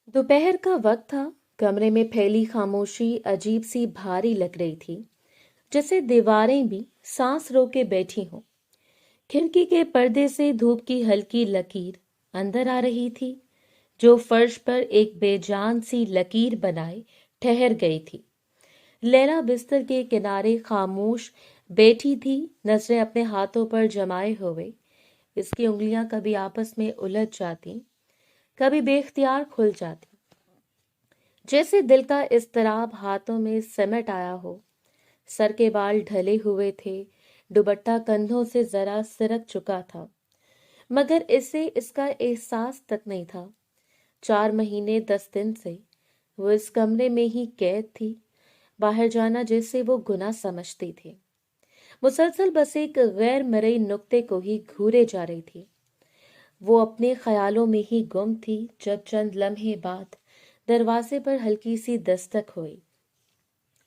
दोपहर का वक्त था। कमरे में फैली खामोशी अजीब सी भारी लग रही थी, जैसे दीवारें भी सांस रोके बैठी हों। खिड़की के पर्दे से धूप की हल्की लकीर अंदर आ रही थी, जो फर्श पर एक बेजान सी लकीर बनाए ठहर गई थी। लैला बिस्तर के किनारे खामोश बैठी थी, नजरें अपने हाथों पर जमाए हुए। इसकी उंगलियां कभी आपस में उलझ जाती, कभी बेख्तियार खुल जाती, जैसे दिल का इज़्तिराब हाथों में सिमट आया हो। सर के बाल ढले हुए थे, दुपट्टा कंधों से जरा सिरक चुका था, मगर इसे इसका एहसास तक नहीं था। 4 महीने 10 दिन से वो इस कमरे में ही कैद थी। बाहर जाना जैसे वो गुनाह समझती थी। मुसलसल बस एक गैर मरई नुक्ते को ही घूरे जा रही थी। वो अपने ख्यालों में ही गुम थी जब चंद लम्हे बाद दरवाजे पर हल्की सी दस्तक हुई।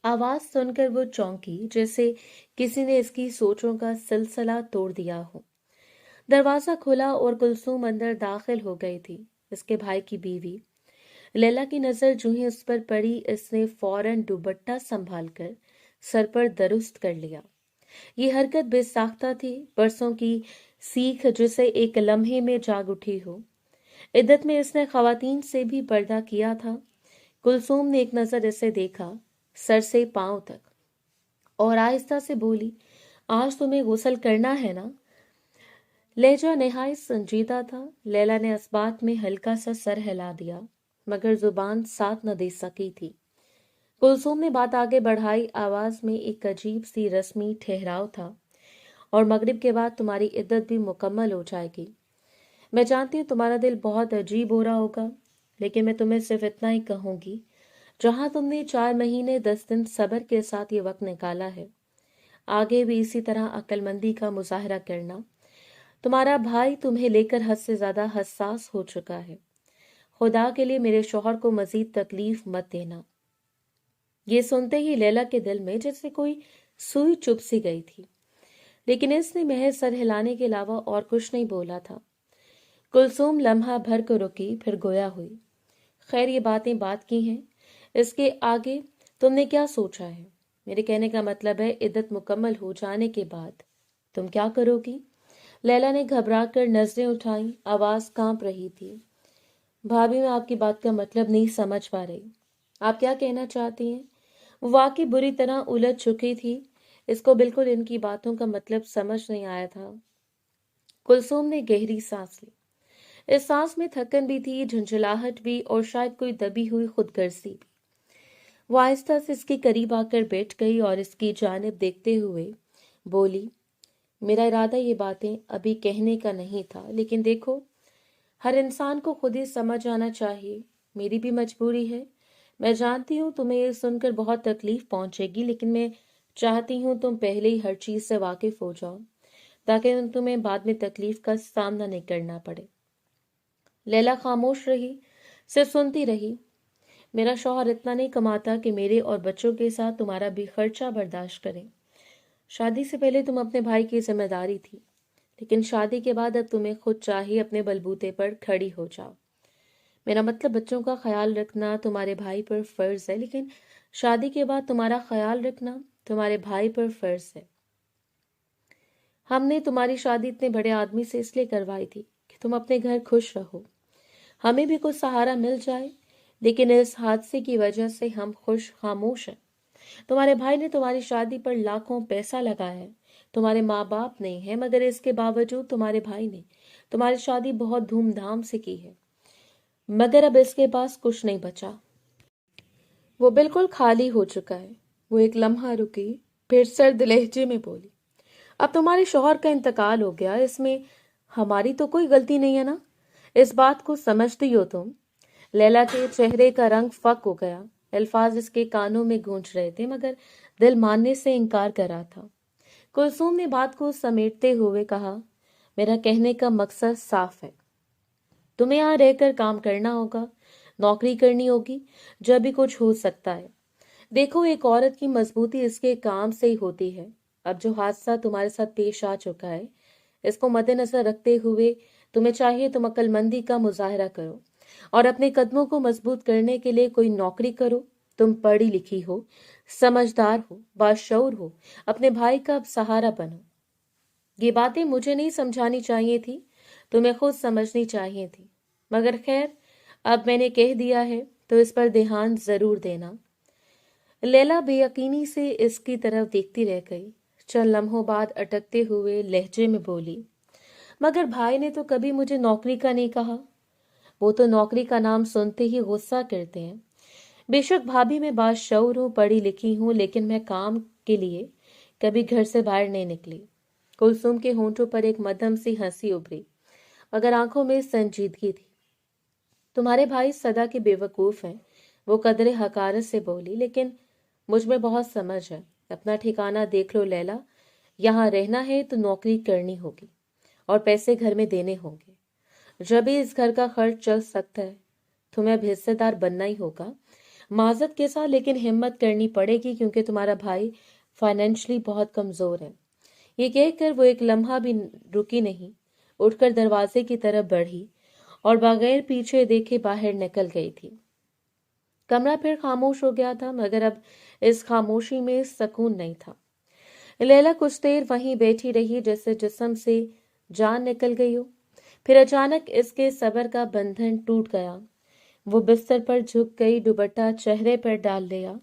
आवाज सुनकर वो चौंकी, जैसे किसी ने इसकी सोचों का सिलसिला तोड़ दिया हो। दरवाजा खुला और कुलसूम अंदर दाखिल हो गई थी, इसके भाई की बीवी। लैला की नजर जो ही उस पर पड़ी, इसने फौरन दुपट्टा संभाल कर सर पर दुरुस्त कर लिया। ये हरकत बेसाख्ता थी, बरसों की सीख जिसे एक लम्हे में जाग उठी हो। इद्दत में इसने खवातीन से भी पर्दा किया था। कुलसूम ने एक नजर इसे देखा, सर से पांव तक, और आहिस्ता से बोली, आज तुम्हें गुस्ल करना है ना? लहजा निहायत संजीदा था। लैला ने इस बात में हल्का सा सर हिला दिया, मगर जुबान साथ न दे सकी थी। कुलसूम ने बात आगे बढ़ाई, आवाज में एक अजीब सी रस्मी ठहराव था। और मगरिब के बाद तुम्हारी इद्दत भी मुकम्मल हो जाएगी। मैं जानती हूँ तुम्हारा दिल बहुत अजीब हो रहा होगा, लेकिन मैं तुम्हें सिर्फ इतना ही कहूंगी, जहां तुमने 4 महीने 10 दिन सब्र के साथ ये वक्त निकाला है, आगे भी इसी तरह अक्लमंदी का मुजाहरा करना। तुम्हारा भाई तुम्हें लेकर हद से ज्यादा हसास हो चुका है। खुदा के लिए मेरे शौहर को मजीद तकलीफ मत देना। ये सुनते ही लैला के दिल में जैसे कोई सुई चुभ सी गई थी, लेकिन इसने महज सर हिलाने के अलावा और कुछ नहीं बोला था। कुलसूम लम्हा भर को रुकी, फिर गोया हुई, खैर ये बातें बात की हैं, इसके आगे तुमने क्या सोचा है? मेरे कहने का मतलब है, इद्दत मुकम्मल हो जाने के बाद तुम क्या करोगी? लैला ने घबरा कर नजरें उठाई, आवाज कांप रही थी। भाभी, मैं आपकी बात का मतलब नहीं समझ पा रही। आप क्या कहना चाहती हैं? वो वाकई बुरी तरह उलझ चुकी थी। इसको बिल्कुल इनकी बातों का मतलब समझ नहीं आया था। कुलसूम ने गहरी सांस ली। इस सांस में थकन भी थी, झंझलाहट भी, और शायद कोई दबी हुई खुदगर्जी भी। वो आहिस्ता से इसके करीब आकर बैठ गई और इसकी जानिब देखते हुए बोली, मेरा इरादा ये बातें अभी कहने का नहीं था, लेकिन देखो, हर इंसान को खुद ही समझ आना चाहिए। मेरी भी मजबूरी है। मैं जानती हूँ तुम्हें ये सुनकर बहुत तकलीफ पहुंचेगी, लेकिन मैं चाहती हूँ तुम पहले ही हर चीज से वाकिफ हो जाओ, ताकि तुम्हें बाद में तकलीफ का सामना नहीं करना पड़े। लैला खामोश रही, सिर्फ सुनती रही। मेरा शौहर इतना नहीं कमाता कि मेरे और बच्चों के साथ तुम्हारा भी खर्चा बर्दाश्त करे। शादी से पहले तुम अपने भाई की जिम्मेदारी थी, लेकिन शादी के बाद अब तुम्हें खुद चाहिए अपने बलबूते पर खड़ी हो जाओ। मेरा मतलब, बच्चों का ख्याल रखना तुम्हारे भाई पर फर्ज है, लेकिन शादी के बाद तुम्हारा ख्याल रखना तुम्हारे भाई पर फर्ज है। हमने तुम्हारी शादी इतने बड़े आदमी से इसलिए करवाई थी कि तुम अपने घर खुश रहो, हमें भी कुछ सहारा मिल जाए, लेकिन इस हादसे की वजह से हम खुश खामोश हैं। तुम्हारे भाई ने तुम्हारी शादी पर लाखों पैसा लगाया है। तुम्हारे माँ बाप नहीं है, मगर इसके बावजूद तुम्हारे भाई ने तुम्हारी शादी बहुत धूमधाम से की है। मगर अब इसके पास कुछ नहीं बचा, वो बिल्कुल खाली हो चुका है। वो एक लम्हा रुकी, फिर सर्द लहजे में बोली, अब तुम्हारे शौहर का इंतकाल हो गया, इसमें हमारी तो कोई गलती नहीं है ना? इस बात को समझती हो तुम? लैला के चेहरे का रंग फक हो गया। अल्फाज इसके कानों में गूंज रहे थे, मगर दिल मानने से इनकार कर रहा था। कुलसूम ने बात को समेटते हुए कहा, मेरा कहने का मकसद साफ है। तुम्हें यहाँ रहकर काम करना होगा, नौकरी करनी होगी, जब भी कुछ हो सकता है। देखो, एक औरत की मजबूती इसके काम से ही होती है। अब जो हादसा तुम्हारे साथ पेश आ चुका है, इसको मद्देनजर रखते हुए तुम्हें चाहिए तुम अक्लमंदी का मुजाहरा करो। और अपने कदमों को मजबूत करने के लिए कोई नौकरी करो। तुम पढ़ी लिखी हो, समझदार हो, बाशऊर हो, अपने भाई का अब सहारा बनो। ये बातें मुझे नहीं समझानी चाहिए थी, तुम्हें खुद समझनी चाहिए थी, मगर खैर अब मैंने कह दिया है तो इस पर ध्यान जरूर देना। लैला बेयकीनी से इसकी तरफ देखती रह गई। चंद लम्हों बाद अटकते हुए लहजे में बोली, मगर भाई ने तो कभी मुझे नौकरी का नहीं कहा। वो तो नौकरी का नाम सुनते ही गुस्सा करते हैं। बेशक भाभी मैं बाशऊर हूँ, पढ़ी लिखी हूँ, लेकिन मैं काम के लिए कभी घर से बाहर नहीं निकली। कुलसुम के होंठों पर एक मध्यम सी हंसी उभरी, मगर आंखों में संजीदगी थी। तुम्हारे भाई सदा के बेवकूफ हैं, वो कदरे हकारत से बोली, लेकिन मुझ में बहुत समझ है। अपना ठिकाना देख लो लैला, यहाँ रहना है तो नौकरी करनी होगी और पैसे घर में देने होंगे। जब भी इस घर का खर्च चल सकता है तुम्हें अब हिस्सेदार बनना ही होगा, माजत के साथ, लेकिन हिम्मत करनी पड़ेगी क्योंकि तुम्हारा भाई फाइनेंशियली बहुत कमजोर है। ये कहकर वो एक लम्हा भी रुकी नहीं, उठकर दरवाजे की तरफ बढ़ी और बगैर पीछे देखे बाहर निकल गई थी। कमरा फिर खामोश हो गया था, मगर अब इस खामोशी में सुकून नहीं था। लैला कुछ देर वहीं बैठी रही जैसे जिस्म से जान निकल गई हो। फिर अचानक इसके सब्र का बंधन टूट गया। वो बिस्तर पर झुक गई, दुपट्टा चेहरे पर डाल लिया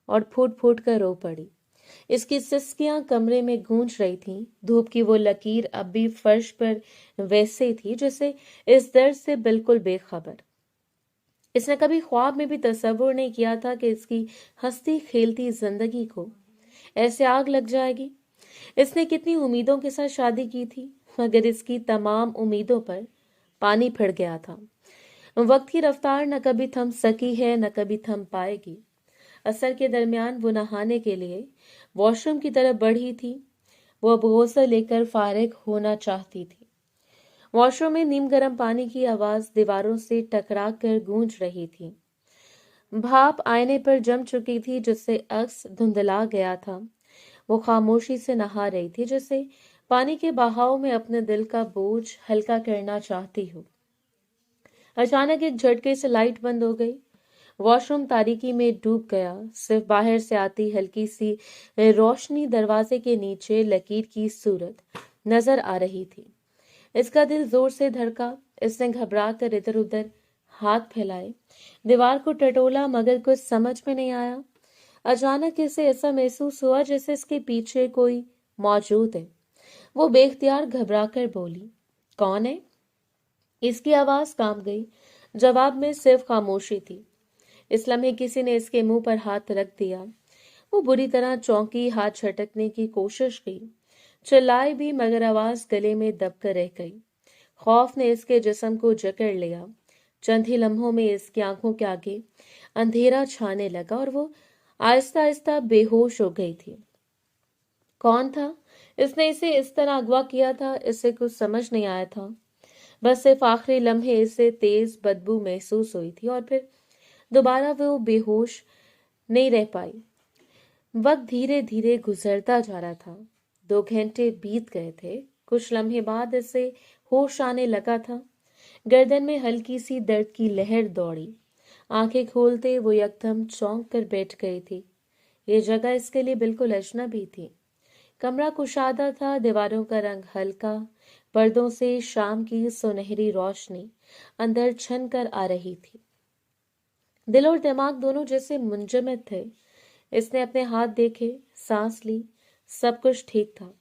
और फूट फूट कर रो पड़ी। इसकी सिसकियां कमरे में गूंज रही थीं। धूप की वो लकीर अब भी फर्श पर वैसे थी जैसे इस दर्द से बिल्कुल बेखबर। इसने कभी ख्वाब में भी तसव्वुर नहीं किया था कि इसकी हंसती खेलती जिंदगी को ऐसे आग लग जाएगी। इसने कितनी उम्मीदों के साथ शादी की थी, मगर इसकी तमाम उम्मीदों पर पानी फिर गया था। वक्त की रफ्तार न कभी थम सकी है, न कभी थम पाएगी। असर के दरमियान वो नहाने के लिए वॉशरूम की तरफ बढ़ी थी। वो अब गुस्सा लेकर फारिग होना चाहती थी। वॉशरूम में नीम गर्म पानी की आवाज दीवारों से टकरा कर गूंज रही थी। भाप आईने पर जम चुकी थी जिससे अक्स धुंधला गया था। वो खामोशी से नहा रही थी जैसे पानी के बहाव में अपने दिल का बोझ हल्का करना चाहती हो। अचानक एक झटके से लाइट बंद हो गई। वॉशरूम तारीकी में डूब गया। सिर्फ बाहर से आती हल्की सी रोशनी दरवाजे के नीचे लकीर की सूरत नजर आ रही थी। इसका दिल जोर से धड़का। इसने घबरा कर इधर उधर हाथ फैलाए, दीवार को टटोला, मगर कुछ समझ में नहीं आया। अचानक इसे ऐसा महसूस हुआ जैसे इसके पीछे कोई मौजूद है। वो बेख्तियार घबरा कर बोली, कौन है? इसकी आवाज कांप गई। जवाब में सिर्फ खामोशी थी। इस लम्हे किसी ने इसके मुंह पर हाथ रख दिया। वो बुरी तरह चौंकी, हाथ झटकने की कोशिश की, चिल्लाई भी, मगर आवाज गले में दबकर रह गई। खौफ ने इसके जिस्म को जकड़ लिया। चंद ही लम्हों में इसकी आंखों के आगे अंधेरा छाने लगा और वो आहिस्ता आहिस्ता बेहोश हो गई थी। कौन था? इसने इसे इस तरह अगवा किया था, इसे कुछ समझ नहीं आया था। बस सिर्फ आखिरी लम्हे इसे तेज बदबू महसूस हुई थी और फिर दोबारा वो बेहोश नहीं रह पाई। वक्त धीरे धीरे गुजरता जा रहा था। 2 घंटे बीत गए थे। कुछ लम्हे बाद इसे होश आने लगा था। गर्दन में हल्की सी दर्द की लहर दौड़ी। आंखें खोलते वो एकदम चौंक कर बैठ गई थी। ये जगह इसके लिए बिल्कुल अजनबी थी। कमरा कुशादा था, दीवारों का रंग हल्का, पर्दों से शाम की सुनहरी रोशनी अंदर छन कर आ रही थी। दिल और दिमाग दोनों जैसे मुंजमद थे। इसने अपने हाथ देखे, सांस ली, सब कुछ ठीक था,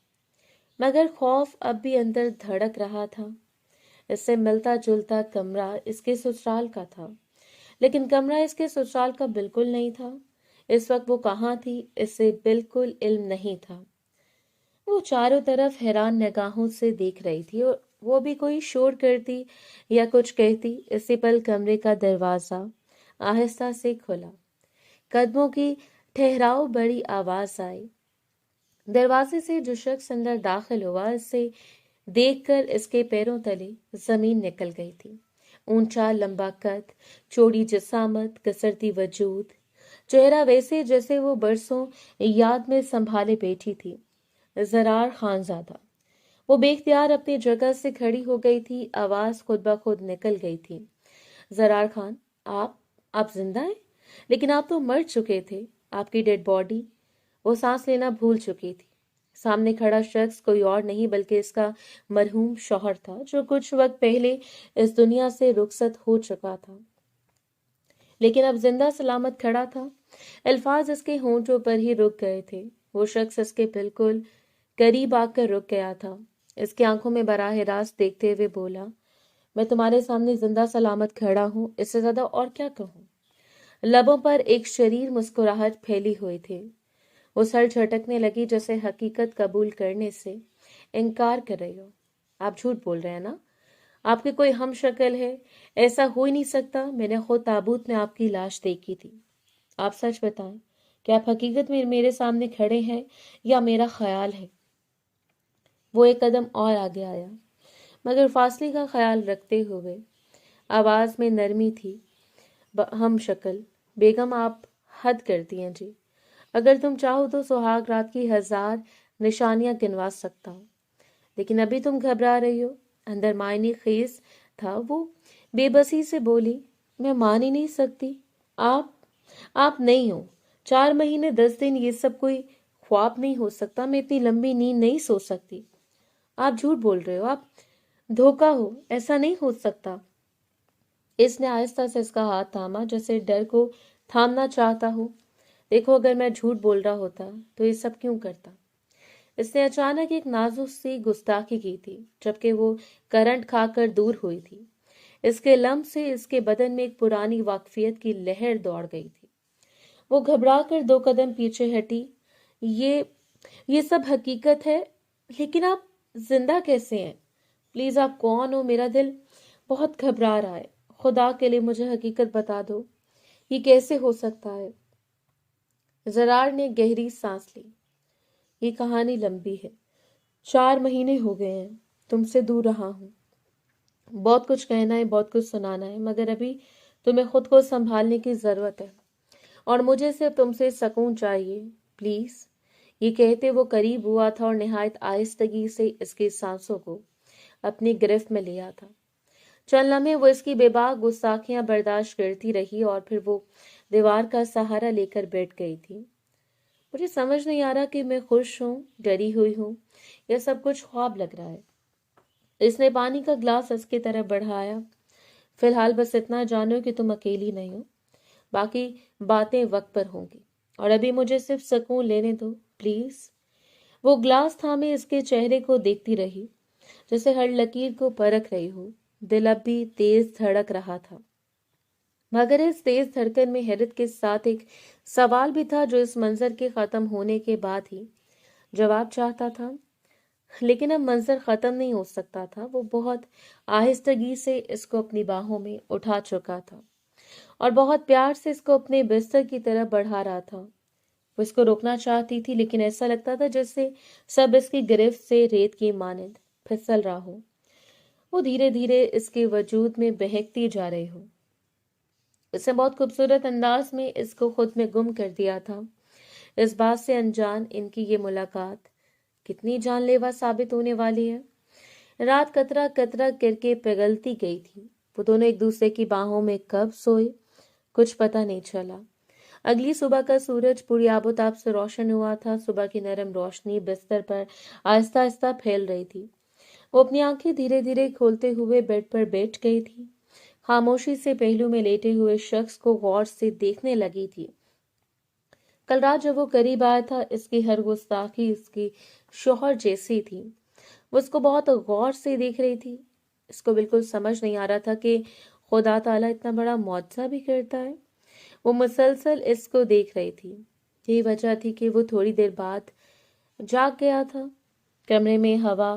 मगर खौफ अब भी अंदर धड़क रहा था। इससे मिलता जुलता कमरा इसके ससुराल का था, लेकिन कमरा इसके ससुराल का बिल्कुल नहीं था। इस वक्त वो कहाँ थी, इससे बिल्कुल इल्म नहीं था। वो चारों तरफ हैरान निगाहों से देख रही थी और वो भी कोई शोर करती या कुछ कहती। इसी पल कमरे का दरवाजा आहिस्ता से खुला। कदमों की ठहराव बड़ी आवाज आई। दरवाजे से जो शख्स अंदर दाखिल हुआ, इससे देखकर इसके पैरों तले जमीन निकल गई थी। ऊंचा लंबा कद, चौड़ी जिसामत, कसरती वजूद, चेहरा वैसे जैसे वो बरसों याद में संभाले बैठी थी। जरार खानजादा। वो बेख्तियार अपनी जगह से खड़ी हो गई थी। आवाज खुद ब खुद निकल गई थी। जरार खान, आप जिंदा हैं? लेकिन आप तो मर चुके थे। आपकी डेड बॉडी। वो सांस लेना भूल चुकी थी। सामने खड़ा शख्स कोई और नहीं बल्कि इसका मरहूम शौहर था, जो कुछ वक्त पहले इस दुनिया से रुखसत हो चुका था, लेकिन अब जिंदा सलामत खड़ा था। अल्फाज इसके होंठों पर ही रुक गए थे। वो शख्स इसके बिल्कुल करीब आकर रुक गया था। इसकी आंखों में बराह रास्त देखते हुए बोला, मैं तुम्हारे सामने जिंदा सलामत खड़ा हूं, इससे ज्यादा और क्या कहूं। लबों पर एक शरीर मुस्कुराहट फैली हुई थी। वो सर झटकने लगी, जैसे हकीकत कबूल करने से इनकार कर रही हो। आप झूठ बोल रहे हैं ना? आपकी कोई हम शक्ल है? ऐसा हो ही नहीं सकता। मैंने खुद ताबूत में आपकी लाश देखी थी। आप सच बताएं, क्या आप हकीकत में मेरे सामने खड़े हैं या मेरा ख्याल है? वो एक कदम और आगे आया, मगर फासले का ख्याल रखते हुए। आवाज में नरमी थी। हम शक्ल बेगम, आप हद करती हैं जी। अगर तुम चाहो तो सुहाग रात की 1000 निशानियां गिनवा सकता हूँ, लेकिन अभी तुम घबरा रही हो। अंदर मायने खेज था। वो बेबसी से बोली, मैं मान ही नहीं सकती। आप नहीं हो। 4 महीने 10 दिन, ये सब कोई ख्वाब नहीं हो सकता। मैं इतनी लंबी नींद नहीं सो सकती। आप झूठ बोल रहे हो। आप धोखा हो। ऐसा नहीं हो सकता। इसने आहिस्ता से इसका हाथ थामा, जैसे डर को थामना चाहता हो। देखो, अगर मैं झूठ बोल रहा होता तो ये सब क्यों करता। इसने अचानक एक नाजुक सी गुस्ताखी की थी, जबकि वो करंट खाकर दूर हुई थी। इसके लम्ब से इसके बदन में एक पुरानी वाकफियत की लहर दौड़ गई थी। वो घबरा कर 2 कदम पीछे हटी। ये सब हकीकत है, लेकिन आप जिंदा कैसे हैं? प्लीज, आप कौन हो? मेरा दिल बहुत घबरा रहा है। खुदा के लिए मुझे हकीकत बता दो। ये कैसे हो सकता है? जरार ने गहरी सांस ली। ये कहानी लंबी है। 4 महीने हो गए हैं तुमसे दूर रहा हूं। बहुत कुछ कहना है, बहुत कुछ सुनाना है, मगर अभी तुम्हें खुद को संभालने की जरूरत है, और मुझे सिर्फ तुमसे सुकून चाहिए, प्लीज। ये कहते वो करीब हुआ था और निहायत आहिस्तगी से इसकी सांसों को अपनी गिरफ्त में लिया था। चंद लम्हे वो इसकी बेबाक गुस्ताखियां बर्दाश्त करती रही, और फिर वो दीवार का सहारा लेकर बैठ गई थी। मुझे समझ नहीं आ रहा कि मैं खुश हूँ, डरी हुई हूँ, यह सब कुछ ख्वाब लग रहा है। इसने पानी का ग्लास इसकी तरफ बढ़ाया। फिलहाल बस इतना जानो कि तुम अकेली नहीं हो। बाकी बातें वक्त पर होंगी, और अभी मुझे सिर्फ सुकून लेने दो, प्लीज। वो ग्लास थामे इसके चेहरे को देखती रही, जैसे हर लकीर को परख रही हो। दिल अब भी तेज धड़क रहा था, मगर इस तेज धड़कन में हैरत के साथ एक सवाल भी था, जो इस मंजर के खत्म होने के बाद ही जवाब चाहता था। लेकिन अब मंजर खत्म नहीं हो सकता था। वो बहुत आहिस्तगी से इसको अपनी बाहों में उठा चुका था और बहुत प्यार से इसको अपने बिस्तर की तरफ बढ़ा रहा था। वो इसको रोकना चाहती थी, लेकिन ऐसा लगता था जैसे सब इसकी गिरफ्त से रेत की मानंद फिसल रहा हो। वो धीरे धीरे इसके वजूद में बहकती जा रही हो। इसने बहुत खूबसूरत अंदाज में इसको खुद में गुम कर दिया था। इस बात से अनजान इनकी ये मुलाकात कितनी जानलेवा साबित होने वाली है। रात कतरा कतरा करके पिघलती गई थी। वो दोनों एक दूसरे की बाहों में कब सोए, कुछ पता नहीं चला। अगली सुबह का सूरज पूरी आबोताब से रोशन हुआ था। सुबह की नरम रोशनी बिस्तर पर आहिस्ता आहिस्ता फैल रही थी। वो अपनी आंखें धीरे धीरे खोलते हुए बेड पर बैठ गई थी। खामोशी से पहलू में लेटे हुए शख्स को गौर से देखने लगी थी। कल रात जब वो करीब आया था, इसकी हर गुस्ताखी इसकी शौहर जैसी थी। वो उसको बहुत गौर से देख रही थी। इसको बिल्कुल समझ नहीं आ रहा था कि खुदा ताला इतना बड़ा मुआवजा भी करता है। वो मुसलसल इसको देख रही थी। यही वजह थी कि वो थोड़ी देर बाद जाग गया था। कमरे में हवा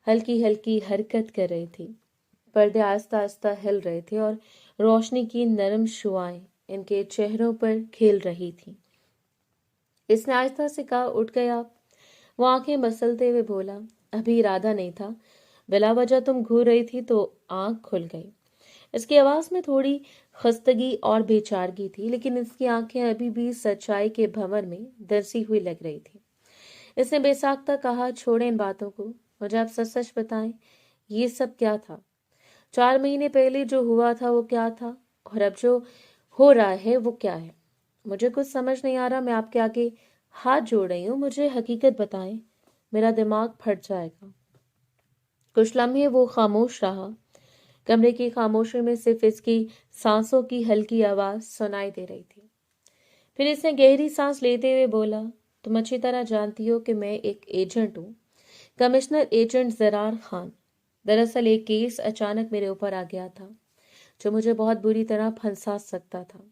हल्की हल्की हरकत कर रही थी। पर्दे आस्ता आस्ता हिल रहे थे और रोशनी की नरम शुआएं इनके चेहरों पर खेल रही थी। इसने आहिस्ता से कहा, उठ गए आप? वो आंखें मसलते हुए बोला, अभी इरादा नहीं था, बिला वजह तुम घूर रही थी तो आंख खुल गई। इसकी आवाज में थोड़ी खस्तगी और बेचारगी थी, लेकिन इसकी आंखें अभी भी सच्चाई के भंवर में दरसी हुई लग रही थी। इसने बेसाख्ता कहा, छोड़े इन बातों को, मुझे आप सच सच बताएं, ये सब क्या था? 4 महीने पहले जो हुआ था वो क्या था, और अब जो हो रहा है वो क्या है? मुझे कुछ समझ नहीं आ रहा। मैं आपके आगे हाथ जोड़ रही हूँ, मुझे हकीकत बताएं, मेरा दिमाग फट जाएगा। कुछ लम्हे वो खामोश रहा। कमरे की खामोशी में सिर्फ इसकी सांसों की हल्की आवाज सुनाई दे रही थी। फिर इसने गहरी सांस लेते हुए बोला, तुम अच्छी तरह जानती हो कि मैं एक एजेंट हूँ, कमिश्नर एजेंट जरार खान। दरअसल एक केस अचानक मेरे ऊपर आ गया था जो मुझे बहुत बुरी तरह फंसा सकता था।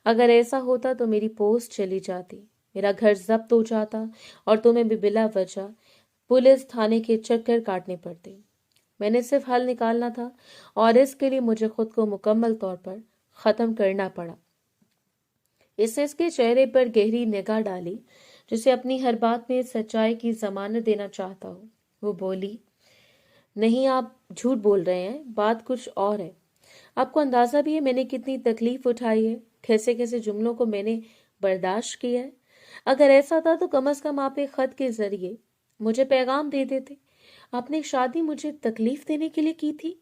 अगर ऐसा होता तो मेरी पोस्ट चली जाती, मेरा घर जब्त हो जाता और तुम्हें भी बिला वजह पुलिस थाने के चक्कर काटने पड़ते। मैंने सिर्फ हल निकालना था और इसके लिए मुझे खुद को मुकम्मल तौर पर खत्म करना पड़ा। इसके चेहरे पर गहरी निगाह डाली, जिसे अपनी हर बात में सच्चाई की जमानत देना चाहता हो। वो बोली, नहीं, आप झूठ बोल रहे हैं, बात कुछ और है। आपको अंदाजा भी है मैंने कितनी तकलीफ उठाई है, कैसे कैसे जुमलों को मैंने बर्दाश्त किया है। अगर ऐसा था तो कम से कम आप एक खत के जरिए मुझे पैगाम दे देते। आपने शादी मुझे तकलीफ देने के लिए की थी।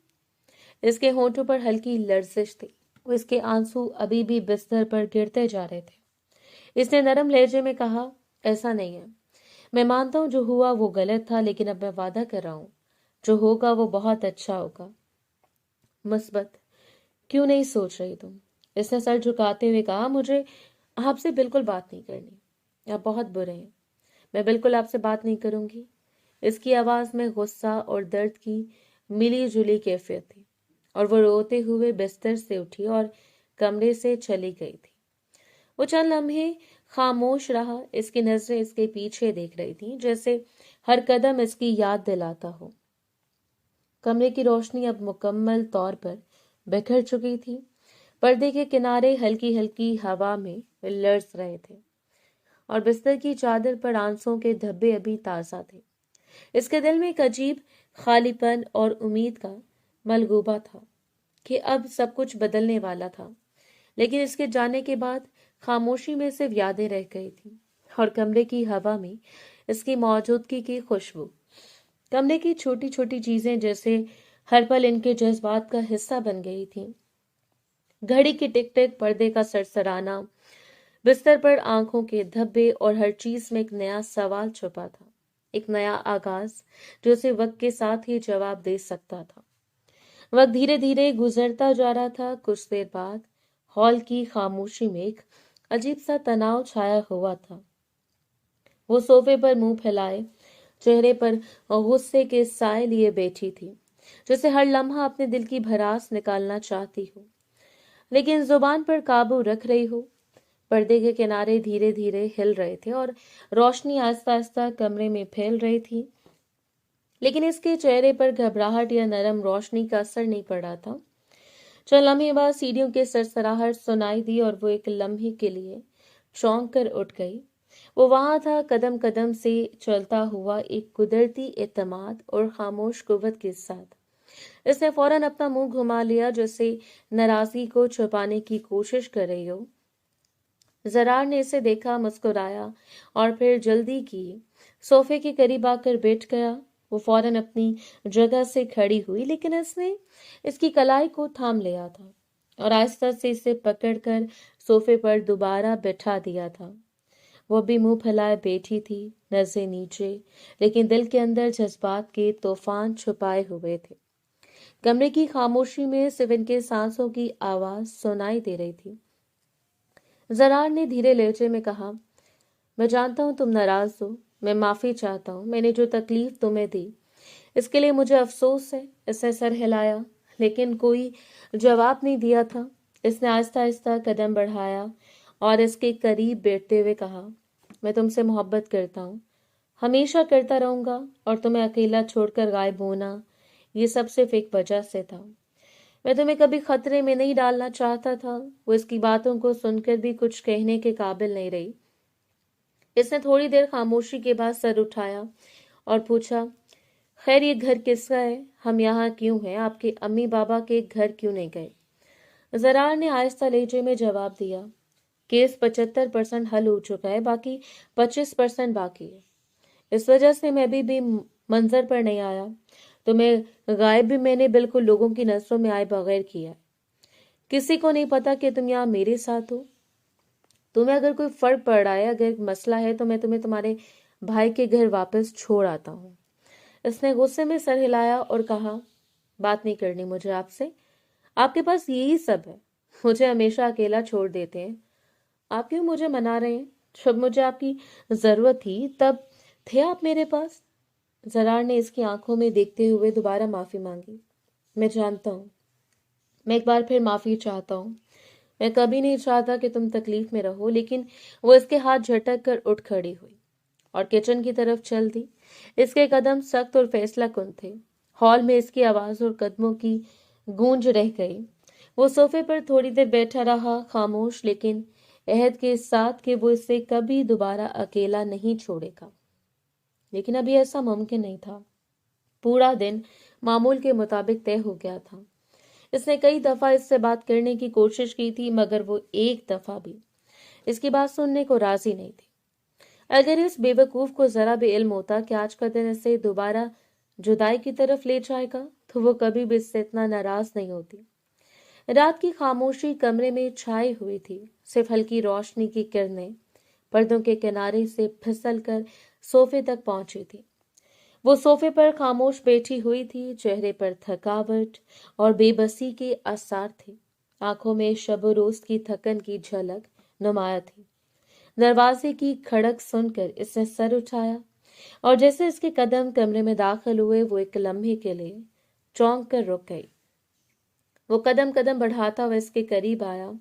इसके होंठों पर हल्की लर्जिश थी, इसके आंसू अभी भी बिस्तर पर गिरते जा रहे थे। इसने नरम लहजे में कहा, ऐसा नहीं है, मैं मानता हूँ जो हुआ वो गलत था, लेकिन अब मैं वादा कर रहा हूँ जो होगा वो बहुत अच्छा होगा। मुस्बत क्यों नहीं सोच रही तुम? इसने सर झुकाते हुए कहा, मुझे आपसे बिल्कुल बात नहीं करनी, आप बहुत बुरे हैं, मैं बिल्कुल आपसे बात नहीं करूंगी। इसकी आवाज में गुस्सा और दर्द की मिली जुली कैफियत थी, और वो रोते हुए बिस्तर से उठी और कमरे से चली गई थी। वो चंद लम्हे खामोश रहा, इसकी नजरें इसके पीछे देख रही थी, जैसे हर कदम इसकी याद दिलाता हो। कमरे की रोशनी अब मुकम्मल तौर पर बिखर चुकी थी। पर्दे के किनारे हल्की हल्की हवा में लर्ज रहे थे और बिस्तर की चादर पर आंसुओं के धब्बे अभी ताजा थे। इसके दिल में एक अजीब खालीपन और उम्मीद का मलगूबा था कि अब सब कुछ बदलने वाला था, लेकिन इसके जाने के बाद खामोशी में सिर्फ यादें रह गई थी और कमरे की हवा में इसकी मौजूदगी की खुशबू। कमरे की छोटी छोटी चीजें जैसे हर पल इनके जज्बात का हिस्सा बन गई थी। घड़ी की टिक टिक, पर्दे का सरसराना, बिस्तर पर आंखों के धब्बे, और हर चीज में एक नया सवाल छुपा था, एक नया आगाज जो उसे वक्त के साथ ही जवाब दे सकता था। वक्त धीरे धीरे गुजरता जा रहा था। कुछ देर बाद हॉल की खामोशी में एक अजीब सा तनाव छाया हुआ था। वो सोफे पर मुंह फैलाए, चेहरे पर गुस्से के साए लिए बैठी थी, जैसे हर लम्हा अपने दिल की भड़ास निकालना चाहती हो, लेकिन जुबान पर काबू रख रही हो। पर्दे के किनारे धीरे धीरे हिल रहे थे और रोशनी आस्ता आस्ता कमरे में फैल रही थी, लेकिन इसके चेहरे पर घबराहट या नरम रोशनी का असर नहीं पड़ा था। चंद लम्हे बाद सीढ़ियों के सरसराहट सुनाई दी और वो एक लम्हे के लिए चौंक कर उठ गई। वो वहां था, कदम कदम से चलता हुआ, एक कुदरती एतमाद और खामोश कुव्वत के साथ। इसने फौरन अपना मुंह घुमा लिया, जैसे नाराजगी को छुपाने की कोशिश कर रही हो। जरार ने इसे देखा, मुस्कुराया और फिर जल्दी की सोफे के करीब आकर बैठ गया। वो फौरन अपनी जगह से खड़ी हुई, लेकिन इसने इसकी कलाई को थाम लिया था और आहिस्ता से इसे पकड़कर सोफे पर दोबारा बैठा दिया था। वो भी मुंह फैलाए बैठी थी, नजरें नीचे, लेकिन दिल के अंदर जज्बात के तूफान छुपाए हुए थे। कमरे की खामोशी में सिर्फ इनके सांसों की आवाज सुनाई दे रही थी। जरार ने धीरे लहजे में कहा, मैं जानता हूं तुम नाराज हो, मैं माफी चाहता हूं, मैंने जो तकलीफ तुम्हें दी इसके लिए मुझे अफसोस है। इसने सर हिलाया, लेकिन कोई जवाब नहीं दिया था। इसने आहिस्ता आहिस्ता कदम बढ़ाया और इसके करीब बैठते हुए कहा, मैं तुमसे मोहब्बत करता हूँ, हमेशा करता रहूंगा, और तुम्हें अकेला छोड़कर गायब होना ये सब सिर्फ एक वजह से था। मैं तुम्हें कभी खतरे में नहीं डालना चाहता था। वो इसकी बातों को सुनकर भी कुछ कहने के काबिल नहीं रही। इसने थोड़ी देर खामोशी के बाद सर उठाया और पूछा, खैर ये घर किसका है? हम यहाँ क्यों हैं? आपके अम्मी बाबा के घर क्यों नहीं गए? जरार ने आहिस्ता लहजे में जवाब दिया, केस 75% हल हो चुका है, बाकी 25% बाकी है। इस वजह से मैं अभी भी मंजर पर नहीं आया। तुम्हें गायब भी मैंने बिल्कुल लोगों की नजरों में आए बगैर किया। किसी को नहीं पता कि तुम यहाँ मेरे साथ हो। तुम्हें अगर कोई फर्क पड़ रहा है, अगर मसला है, तो मैं तुम्हें तुम्हारे भाई के घर वापस छोड़ आता हूँ। इसने गुस्से में सर हिलाया और कहा, बात नहीं करनी मुझे आपसे। आपके पास यही सब है, मुझे हमेशा अकेला छोड़ देते हैं। आप क्यों मुझे मना रहे हैं? जब मुझे आपकी जरूरत थी तब थे आप मेरे पास। जरार ने इसकी आंखों में देखते हुए दोबारा माफी मांगी। मैं जानता हूँ, मैं एक बार फिर माफी चाहता हूँ। मैं कभी नहीं चाहता कि तुम तकलीफ में रहो। लेकिन वो इसके हाथ झटक कर उठ खड़ी हुई और किचन की तरफ चल दी। इसके कदम सख्त और फैसला कुन थे। हॉल में इसकी आवाज और कदमों की गूंज रह गई। वो सोफे पर थोड़ी देर बैठा रहा, खामोश, लेकिन अहद के साथ कि वो इसे कभी दोबारा अकेला नहीं छोड़ेगा। लेकिन अभी ऐसा मुमकिन नहीं था। पूरा दिन मामूल के मुताबिक तय हो गया था। इसने कई दफा इससे बात करने की कोशिश की थी, मगर वो एक दफा भी इसकी बात सुनने को राजी नहीं थी। अगर इस बेवकूफ को जरा भी इल्म होता कि आज का दिन इसे दोबारा जुदाई की तरफ ले जाएगा, तो वो कभी भी इससे इतना नाराज नहीं होती। रात की खामोशी कमरे में छाई हुई थी। सिर्फ हल्की रोशनी की किरणें पर्दों के किनारे से फिसल कर सोफे तक पहुंची थी। वो सोफे पर खामोश बैठी हुई थी। चेहरे पर थकावट और बेबसी के आसार थे। आंखों में शब रोज की थकन की झलक नुमाया थी। दरवाजे की खड़क सुनकर इसने सर उठाया और जैसे इसके कदम कमरे में दाखिल हुए, वो एक लम्हे के लिए चौंक कर रुक गई। वो कदम कदम बढ़ाता हुआ इसके करीब आया।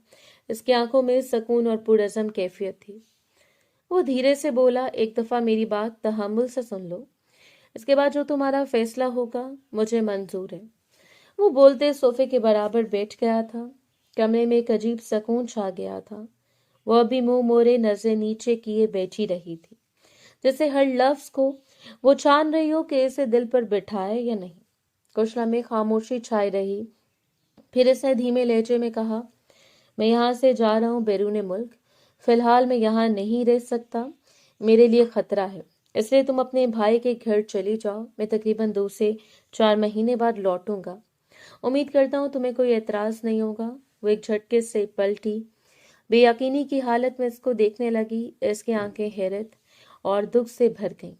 इसकी आंखों में सुकून और पुरअज़म कैफियत थी। वो धीरे से बोला, एक दफा मेरी बात तहम्मुल से सुन लो। इसके बाद जो तुम्हारा फैसला होगा मुझे मंजूर है। वो बोलते सोफे के बराबर बैठ गया था। कमरे में एक अजीब सुकून छा गया था। वो अभी मुंह मोड़े नजर नीचे किए बैठी रही थी, जैसे हर लफ्ज को वो छान रही हो कि इसे दिल पर बिठाए या नहीं। कुछ लम्हे खामोशी छाई रही। फिर इसने धीमे लहजे में कहा, मैं यहाँ से जा रहा हूँ बैरून मुल्क। फिलहाल मैं यहाँ नहीं रह सकता, मेरे लिए खतरा है। इसलिए तुम अपने भाई के घर चली जाओ। मैं तकरीबन 2 से 4 महीने बाद लौटूंगा। उम्मीद करता हूँ तुम्हें कोई एतराज नहीं होगा। वो एक झटके से पलटी। बेयकीनी की हालत में इसको देखने लगी। इसकी आंखें हैरत और दुख से भर गईं।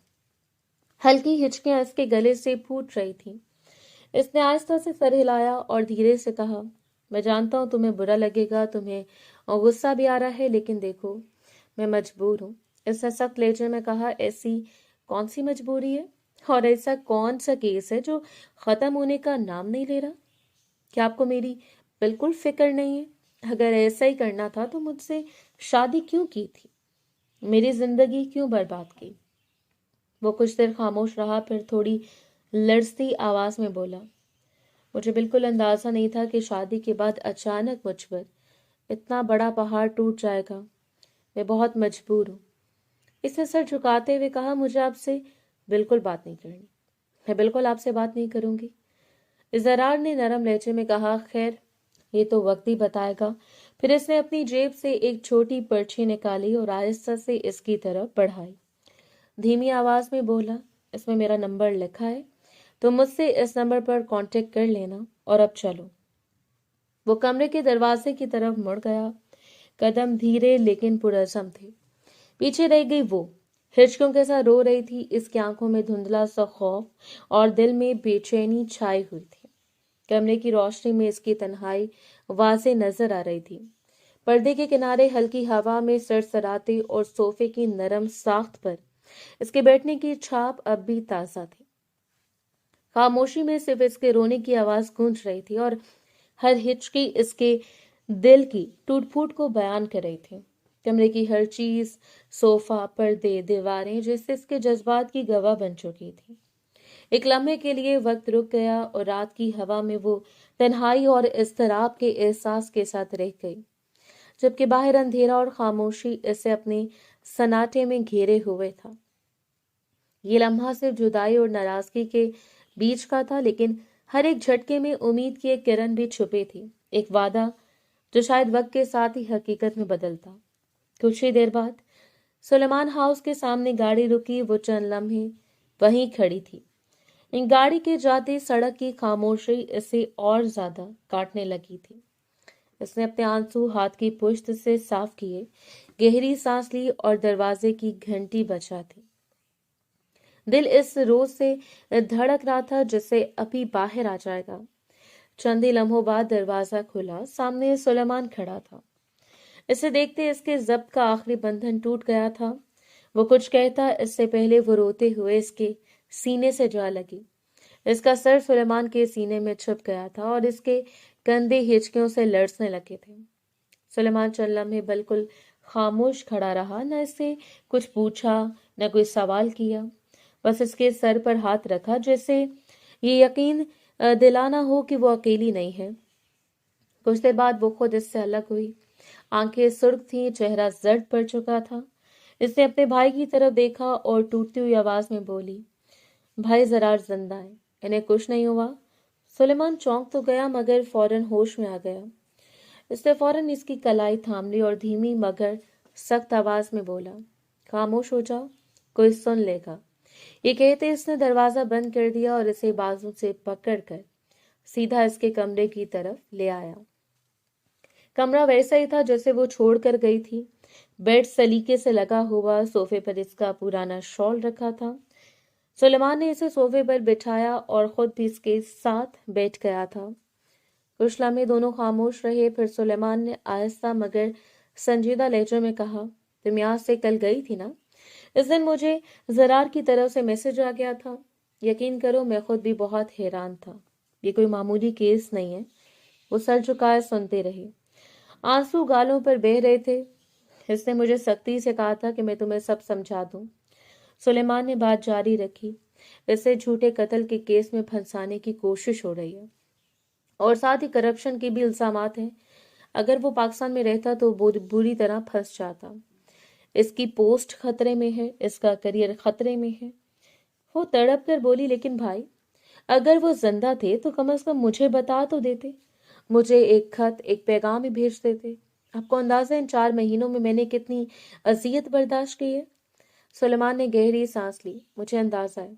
हल्की हिचकियां इसके गले से फूट रही थीं। इसने आहिस्ता से सर हिलाया और धीरे से कहा, मैं जानता हूँ तुम्हें बुरा लगेगा, तुम्हें और गुस्सा भी आ रहा है, लेकिन देखो मैं मजबूर हूँ। इसने सख्त लहजे में कहा, ऐसी कौन सी मजबूरी है और ऐसा कौन सा केस है जो खत्म होने का नाम नहीं ले रहा? क्या आपको मेरी बिल्कुल फिक्र नहीं है? अगर ऐसा ही करना था तो मुझसे शादी क्यों की थी? मेरी जिंदगी क्यों बर्बाद की? वो कुछ देर खामोश रहा, फिर थोड़ी लड़ती आवाज में बोला, मुझे बिल्कुल अंदाजा नहीं था कि शादी के बाद अचानक मुझ पर इतना बड़ा पहाड़ टूट जाएगा। मैं बहुत मजबूर हूँ। इसने सर झुकाते हुए कहा, मुझे आपसे बिल्कुल बात नहीं करनी। मैं बिल्कुल आपसे बात नहीं करूंगी। इज़रार ने नरम लहजे में कहा, खैर ये तो वक्त ही बताएगा। फिर इसने अपनी जेब से एक छोटी पर्ची निकाली और आहिस्ता से इसकी तरफ बढ़ाई। धीमी आवाज में बोला, इसमें मेरा नंबर लिखा है, तो मुझसे इस नंबर पर कांटेक्ट कर लेना। और अब चलो। वो कमरे के दरवाजे की तरफ मुड़ गया। कदम धीरे लेकिन पुरअज़म थे। पीछे रह गई वो, हिचकों के साथ रो रही थी। इसकी आंखों में धुंधला सा खौफ और दिल में बेचैनी छाई हुई थी। कमरे की रोशनी में इसकी तन्हाई वाज़े नजर आ रही थी। पर्दे के किनारे हल्की हवा में सरसराते और सोफे की नरम साख्त पर इसके बैठने की छाप अब भी ताजा थी। खामोशी में सिर्फ इसके रोने की आवाज गूंज रही थी और हर हिचकी इसके दिल की टूट फूट को बयान कर रही थी। कमरे की हर चीज, सोफा, पर्दे, दीवारें, जैसे इसके जज्बात की गवाह बन चुकी थी। एक लम्हे के लिए वक्त रुक गया और रात की हवा में वो तन्हाई और इज़्तिराब के एहसास के साथ रह गई, जबकि बाहर अंधेरा और खामोशी इसे अपने सन्नाटे में घेरे हुए था। ये लम्हा सिर्फ जुदाई और नाराजगी के बीच का था, लेकिन हर एक झटके में उम्मीद की एक किरण भी छुपी थी, एक वादा जो शायद वक्त के साथ ही हकीकत में बदलता। कुछ ही देर बाद सुलेमान हाउस के सामने गाड़ी रुकी। वो चंद लम्हे वहीं खड़ी थी, गाड़ी के जाते सड़क की खामोशी इसे और ज्यादा काटने लगी थी। इसने अपने आंसू हाथ की पुश्त से साफ किए, गहरी सांस ली और दरवाजे की घंटी बजा दी। दिल इस रोज से धड़क रहा था जैसे अभी बाहर आ जाएगा। चंद ही लम्हों बाद दरवाजा खुला, सामने सुलेमान खड़ा था। इसे देखते इसके जब्त का आखिरी बंधन टूट गया था। वो कुछ कहता इससे पहले वो रोते हुए इसके सीने से जा लगी। इसका सर सुलेमान के सीने में छुप गया था और इसके कंधे हिचकियों से लड़ने लगे थे। सुलेमान चंद लम्हे बिल्कुल खामोश खड़ा रहा, न इससे कुछ पूछा न कोई सवाल किया। बस इसके सर पर हाथ रखा, जैसे ये यकीन दिलाना हो कि वो अकेली नहीं है। कुछ देर बाद वो खुद इससे अलग हुई। आंखें सुर्ख थीं, चेहरा जर्द पड़ चुका था। इसने अपने भाई की तरफ देखा और टूटती हुई आवाज में बोली, भाई जरार जिंदा है, इन्हें कुछ नहीं हुआ। सुलेमान चौंक तो गया मगर फौरन होश में आ गया। इसने फौरन इसकी कलाई थाम ली और धीमी मगर सख्त आवाज में बोला, खामोश हो जाओ, कोई सुन लेगा। ये कहते इसने दरवाजा बंद कर दिया और इसे बाजू से पकड़कर सीधा इसके कमरे की तरफ ले आया। कमरा वैसा ही था जैसे वो छोड़कर गई थी। बेड सलीके से लगा हुआ, सोफे पर इसका पुराना शॉल रखा था। सुलेमान ने इसे सोफे पर बिठाया और खुद भी इसके साथ बैठ गया था। कुछ लम्हे दोनों खामोश रहे, फिर सुलेमान ने आहिस्ता मगर संजीदा लहजे में कहा, तुम यहाँ से कल गई थी ना? इस दिन मुझे जरार की तरफ से मैसेज आ गया था। यकीन करो मैं खुद भी बहुत हैरान था। ये कोई मामूली केस नहीं है। वो सर झुकाए सुनते रहे। आंसू गालों पर बह रहे थे। इसने मुझे सख्ती से कहा था कि मैं तुम्हें सब समझा दूं। सुलेमान ने बात जारी रखी, इसे झूठे कत्ल के केस में फंसाने की कोशिश हो रही है और साथ ही करप्शन के भी इल्जामात हैं। अगर वो पाकिस्तान में रहता तो बुरी तरह फंस जाता। इसकी पोस्ट खतरे में है, इसका करियर खतरे में है। वो तड़प कर बोली, लेकिन भाई अगर वो जिंदा थे तो कम से कम मुझे बता तो देते, मुझे एक खत एक पैगाम ही भेज देते। आपको अंदाजा इन 4 महीनों में मैंने कितनी अजियत बर्दाश्त की है। सुलेमान ने गहरी सांस ली, मुझे अंदाजा है,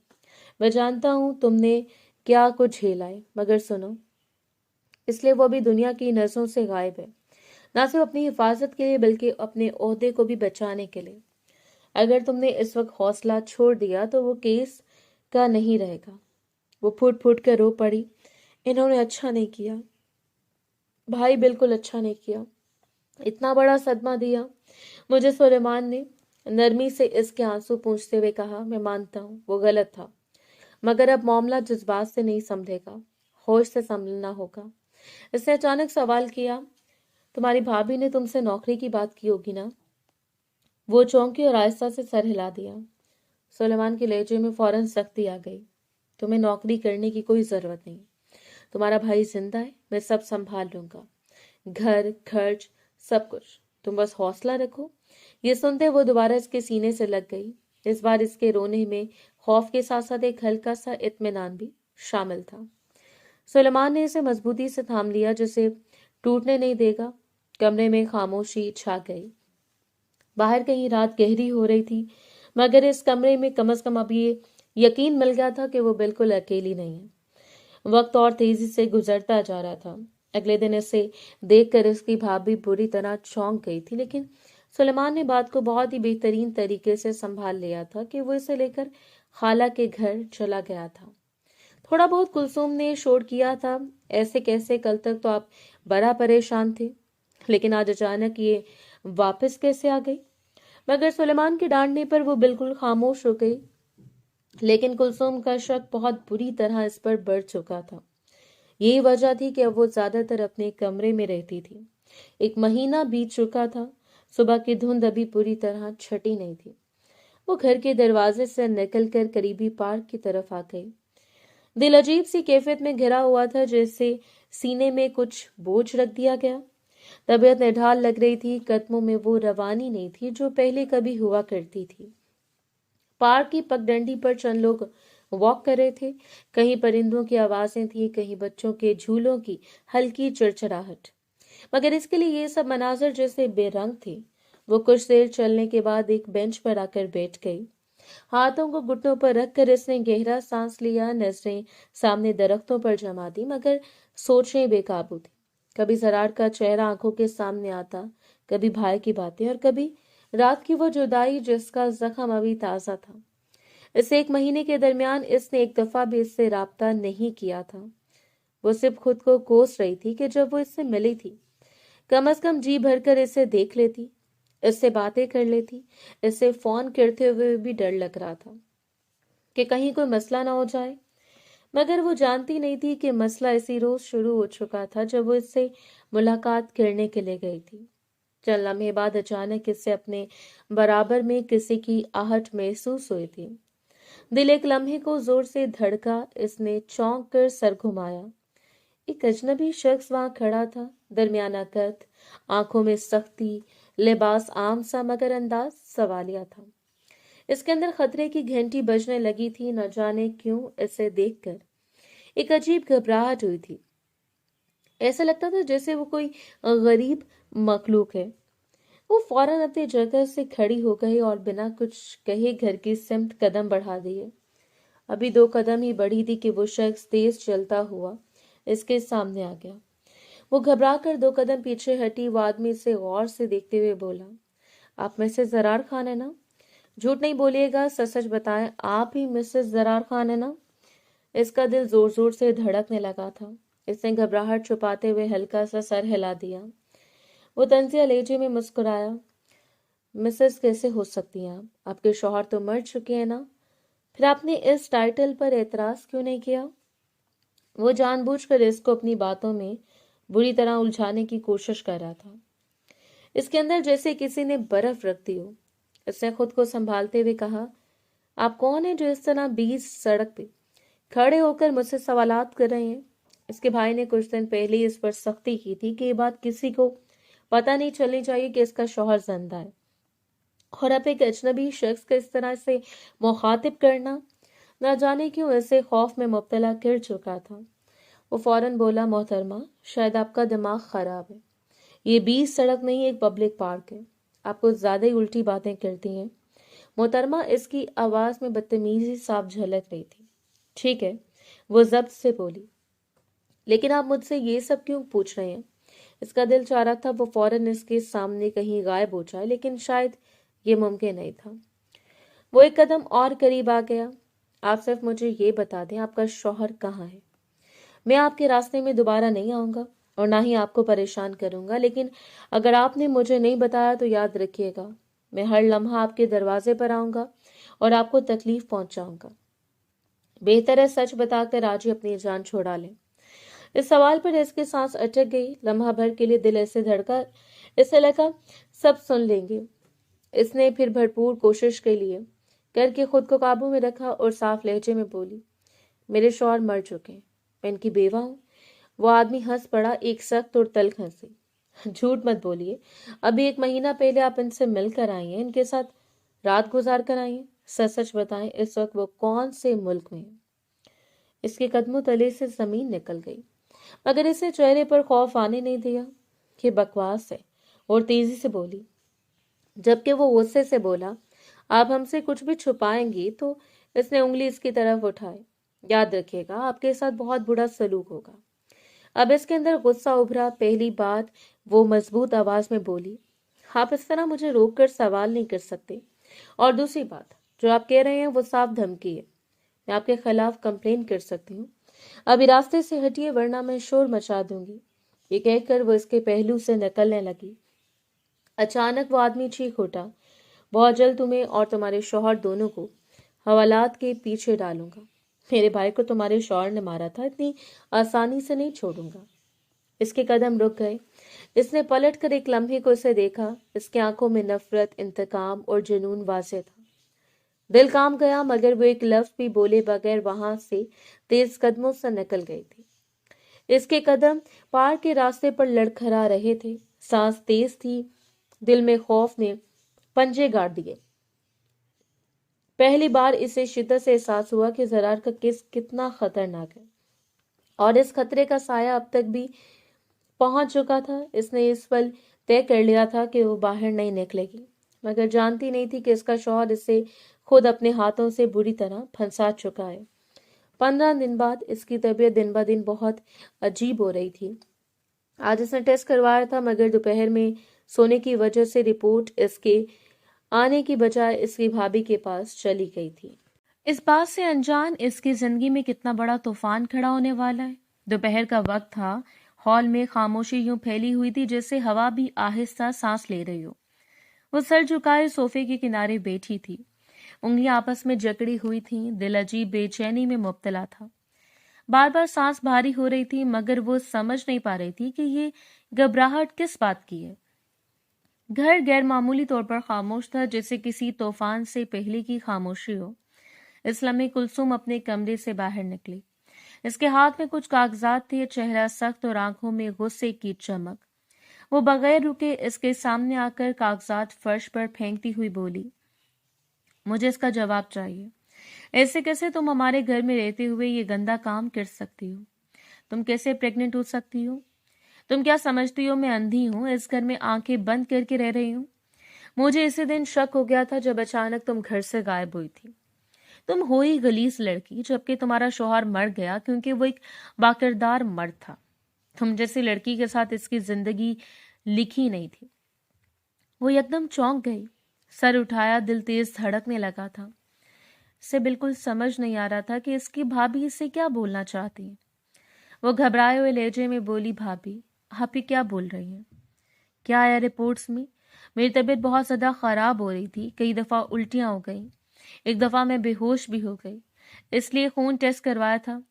मैं जानता हूं तुमने क्या कुछ झेला है, मगर सुनो, इसलिए वो अभी दुनिया की नजरों से गायब है, ना सिर्फ अपनी हिफाजत के लिए बल्कि अपने ओहदे को भी बचाने के लिए। अगर तुमने इस वक्त हौसला छोड़ दिया तो वो केस का नहीं रहेगा। वो फूट फूट कर रो पड़ी, इन्होंने अच्छा नहीं किया भाई, बिल्कुल अच्छा नहीं किया, इतना बड़ा सदमा दिया मुझे। सुलेमान ने नरमी से इसके आंसू पूंछते हुए कहा, मैं मानता हूँ वो गलत था, मगर अब मामला जज्बात से नहीं समझेगा, होश से संभलना होगा। इसने अचानक सवाल किया, तुम्हारी भाभी ने तुमसे नौकरी की बात की होगी ना? वो चौंकी और आहिस्ता से सर हिला दिया। सुलेमान के लहजे में फौरन सख्ती आ गई, तुम्हें नौकरी करने की कोई जरूरत नहीं, तुम्हारा भाई जिंदा है, मैं सब संभाल लूंगा, घर खर्च सब कुछ, तुम बस हौसला रखो। ये सुनते वो दोबारा इसके सीने से लग गई। इस बार इसके रोने में खौफ के साथ साथ एक हल्का सा इत्मीनान भी शामिल था। सुलेमान ने इसे मजबूती से थाम लिया, जिसे टूटने नहीं देगा। कमरे में खामोशी छा गई। बाहर कहीं रात गहरी हो रही थी, मगर इस कमरे में कम से कम अब ये यकीन मिल गया था कि वो बिल्कुल अकेली नहीं है। वक्त और तेजी से गुजरता जा रहा था। अगले दिन इसे देखकर इसकी भाभी बुरी तरह चौंक गई थी, लेकिन सुलेमान ने बात को बहुत ही बेहतरीन तरीके से संभाल लिया था कि वो इसे लेकर खाला के घर चला गया था। थोड़ा बहुत कुलसुम ने शोर किया था, ऐसे कैसे, कल तक तो आप बड़ा परेशान थे, लेकिन आज अचानक ये वापस कैसे आ गई? मगर सुलेमान के डांटने पर वो बिल्कुल खामोश हो गई। लेकिन कुलसुम का शक बहुत बुरी तरह इस पर बढ़ चुका था। यही वजह थी कि अब वो ज्यादातर अपने कमरे में रहती थी। 1 महीना बीत चुका था। सुबह की धुंध अभी पूरी तरह छटी नहीं थी। वो घर के दरवाजे से निकलकर करीबी पार्क की तरफ आ गई। दिल अजीब सी कैफियत में घिरा हुआ था, जैसे सीने में कुछ बोझ रख दिया गया। तबीयत निढाल लग रही थी, कदमों में वो रवानी नहीं थी जो पहले कभी हुआ करती थी। पार्क की पगडंडी पर चंद लोग वॉक कर रहे थे। कहीं परिंदों की आवाजें थी, कहीं बच्चों के झूलों की हल्की चिड़चिड़ाहट। मगर इसके लिए ये सब मनाजर जैसे बेरंग थे। वो कुछ देर चलने के बाद एक बेंच पर आकर बैठ गई। हाथों को घुटनों पर रखकर इसने गहरा सांस लिया। नजरें सामने दरख्तों पर जमा दी, मगर सोचें बेकाबू थी। कभी जरार का चेहरा आंखों के सामने आता, कभी भाई की बातें, और कभी रात की वो जुदाई जिसका जख्म अभी ताजा था। इस एक महीने के दरमियान इसने एक दफा भी इससे राब्ता नहीं किया था। वो सिर्फ खुद को कोस रही थी कि जब वो इससे मिली थी, कम से कम जी भरकर इसे देख लेती, इससे बातें कर लेती। इससे फोन करते हुए भी डर लग रहा था कि कहीं कोई मसला ना हो जाए, मगर वो जानती नहीं थी कि मसला इसी रोज शुरू हो चुका था जब वो इससे मुलाकात करने के लिए गई थी। चंद लम्हे बाद अचानक इससे अपने बराबर में किसी की आहट महसूस हुई थी। दिल एक लम्हे को जोर से धड़का। इसने चौंक कर सर घुमाया। एक अजनबी शख्स वहां खड़ा था, दरमियाना कद, आंखों में सख्ती, लिबास आम सा मगर अंदाज सवालिया था। इसके अंदर खतरे की घंटी बजने लगी थी। न जाने क्यों इसे देखकर एक अजीब घबराहट हुई थी। ऐसा लगता था जैसे वो कोई गरीब मखलूक है। वो फौरन अपनी जगह से खड़ी हो गई और बिना कुछ कहे घर की सिमत कदम बढ़ा दिए। अभी 2 कदम ही बढ़ी थी कि वो शख्स तेज चलता हुआ इसके सामने आ गया। वो घबरा कर 2 कदम पीछे हटी। वो आदमी से गौर से देखते हुए बोला, आप मिसेस जरार खान है ना? झूठ नहीं बोलिएगा, सच सच बताएं, आप ही मिसेस जरार खान है ना? इसका दिल जोर जोर से धड़कने लगा था। इसने घबराहट छुपाते हुए हल्का सा सर हिला दिया। वो तंजिया लहजे में मुस्कुराया, मिसेस कैसे हो सकती हैं आप? आपके शौहर तो मर चुके हैं ना? फिर आपने इस टाइटल पर एतराज क्यों नहीं किया? वो जानबूझकर इसको अपनी बातों में बुरी तरह उलझाने की कोशिश कर रहा था। इसके अंदर जैसे किसी ने बर्फ रख दी हो। इसने खुद को संभालते हुए कहा, आप कौन है जो इस तरह बीच सड़क पे खड़े होकर मुझसे सवालात कर रहे हैं? इसके भाई ने कुछ दिन पहले इस पर सख्ती की थी कि ये बात किसी को पता नहीं चलनी चाहिए कि इसका शौहर जिंदा है, और अब एक अजनबी शख्स का इस तरह से मुखातिब करना न जाने क्यों इसे खौफ में मुब्तला कर चुका था। वो फौरन बोला, मोहतरमा, शायद आपका दिमाग खराब है। ये बीच सड़क नहीं, एक पब्लिक पार्क है। आप कुछ ज्यादा ही उल्टी बातें करती हैं। मोहतरमा, इसकी आवाज में बदतमीजी साफ झलक रही थी। ठीक है, वो जब्त से बोली, लेकिन आप मुझसे ये सब क्यों पूछ रहे हैं? इसका दिल चाह रहा था वो फौरन इसके सामने कहीं गायब हो जाए, लेकिन शायद ये मुमकिन नहीं था। वो एक कदम और करीब आ गया। आप सिर्फ मुझे ये बता दें, आपका शौहर कहाँ है? मैं आपके रास्ते में दोबारा नहीं आऊंगा और ना ही आपको परेशान करूंगा, लेकिन अगर आपने मुझे नहीं बताया तो याद रखिएगा, मैं हर लम्हा आपके दरवाजे पर आऊंगा और आपको तकलीफ पहुंचाऊंगा। बेहतर है सच बताकर आज ही अपनी जान छोड़ा लें। इस सवाल पर इसकी सांस अटक गई। लम्हा भर के लिए दिल ऐसे धड़का, इससे लगा सब सुन लेंगे। इसने फिर भरपूर कोशिश के लिए करके खुद को काबू में रखा और साफ लहजे में बोली, मेरे शौहर मर चुके हैं, मैं इनकी बेवा हूँ। वो आदमी हंस पड़ा, एक सख्त और तल्ख हंसी। झूठ मत बोलिए, अभी 1 महीना पहले आप इनसे मिलकर आई हैं, इनके साथ रात गुजार कर आई हैं। सच सच बताएं, इस वक्त वो कौन से मुल्क में है? इसके कदमों तले से जमीन निकल गई, मगर इसे चेहरे पर खौफ आने नहीं दिया। ये बकवास है, और तेजी से बोली। जबकि वो गुस्से से बोला, आप हमसे कुछ भी छुपाएंगी तो इसने उंगली इसकी तरफ उठाई। याद रखिएगा, आपके साथ बहुत बुरा सलूक होगा। अब इसके अंदर गुस्सा उभरा। पहली बात, वो मजबूत आवाज में बोली, आप इस तरह मुझे रोक कर सवाल नहीं कर सकते, और दूसरी बात, जो आप कह रहे हैं वो साफ धमकी है। मैं आपके खिलाफ कंप्लेन कर सकती हूँ। अभी रास्ते से हटिए वरना मैं शोर मचा दूंगी। ये कहकर वो इसके पहलू से निकलने लगी। अचानक वो आदमी चीख उठा, बहुत जल्द तुम्हें और तुम्हारे शौहर दोनों को हवालात के पीछे डालूंगा। मेरे भाई को तुम्हारे शौहर ने मारा था, इतनी आसानी से नहीं छोड़ूंगा। इसके कदम रुक गए। इसने पलट कर एक लम्हे को इसे देखा। इसकी आंखों में नफरत, इंतकाम और जुनून वाज़ेह था। दिल काम गया, मगर वो एक लफ्ज भी बोले बगैर वहां से तेज कदमों से निकल गई थी। इसके कदम पार्क के रास्ते पर लड़खड़ा रहे थे। सांस तेज थी, दिल में खौफ ने पंजे गाड़ दिए। पहली बार इसे शिद्दत से एहसास हुआ कि जरार का किस कितना खतरनाक है, और इस खतरे का साया अब तक भी पहुंच चुका था। इसने इस पल तय कर लिया था कि वो बाहर नहीं निकलेगी। मगर जानती नहीं थी कि इसका शौहर इसे खुद अपने हाथों से बुरी तरह फंसा चुका है। 15 दिन बाद इसकी तबीयत दिन ब दिन बहुत अजीब हो रही थी। आज इसने टेस्ट करवाया था, मगर दोपहर में सोने की वजह से रिपोर्ट इसके आने की बजाय इसकी भाभी के पास चली गई थी। इस बात से अनजान इसकी जिंदगी में कितना बड़ा तूफान खड़ा होने वाला है। दोपहर का वक्त था। हॉल में खामोशी यूं फैली हुई थी जैसे हवा भी आहिस्ता सांस ले रही हो। वो सर झुकाए सोफे के किनारे बैठी थी। उंगलियां आपस में जकड़ी हुई थीं। दिल अजीब बेचैनी में मुब्तला था। बार बार सांस भारी हो रही थी, मगर वो समझ नहीं पा रही थी कि ये घबराहट किस बात की है। घर गैर मामूली तौर पर खामोश था, जैसे किसी तूफान से पहले की खामोशी हो। इस लम्हे कुलसुम अपने कमरे से बाहर निकली। इसके हाथ में कुछ कागजात थे, चेहरा सख्त और आंखों में गुस्से की चमक। वो बगैर रुके इसके सामने आकर कागजात फर्श पर फेंकती हुई बोली, मुझे इसका जवाब चाहिए। ऐसे कैसे तुम हमारे घर में रहते हुए ये गंदा काम कर सकती हो? तुम कैसे प्रेग्नेंट हो सकती हो? तुम क्या समझती हो मैं अंधी हूं, इस घर में आंखें बंद करके रह रही हूं? मुझे इसी दिन शक हो गया था जब अचानक तुम घर से गायब हुई थी। तुम हो ही गलीस लड़की, जबकि तुम्हारा शौहर मर गया क्योंकि वो एक बाकिरदार मर्द था। तुम जैसी लड़की के साथ इसकी जिंदगी लिखी नहीं थी। वो एकदम चौंक गई, सर उठाया, दिल तेज धड़कने लगा था। इसे बिल्कुल समझ नहीं आ रहा था कि इसकी भाभी इससे क्या बोलना चाहती है। वो घबराए हुए लहजे में बोली, भाभी आप ही क्या बोल रही हैं? क्या आया रिपोर्ट्स में? मेरी तबीयत बहुत ज्यादा खराब हो रही थी, कई दफा उल्टियां हो गई, एक दफा मैं बेहोश भी हो गई, इसलिए खून टेस्ट करवाया था।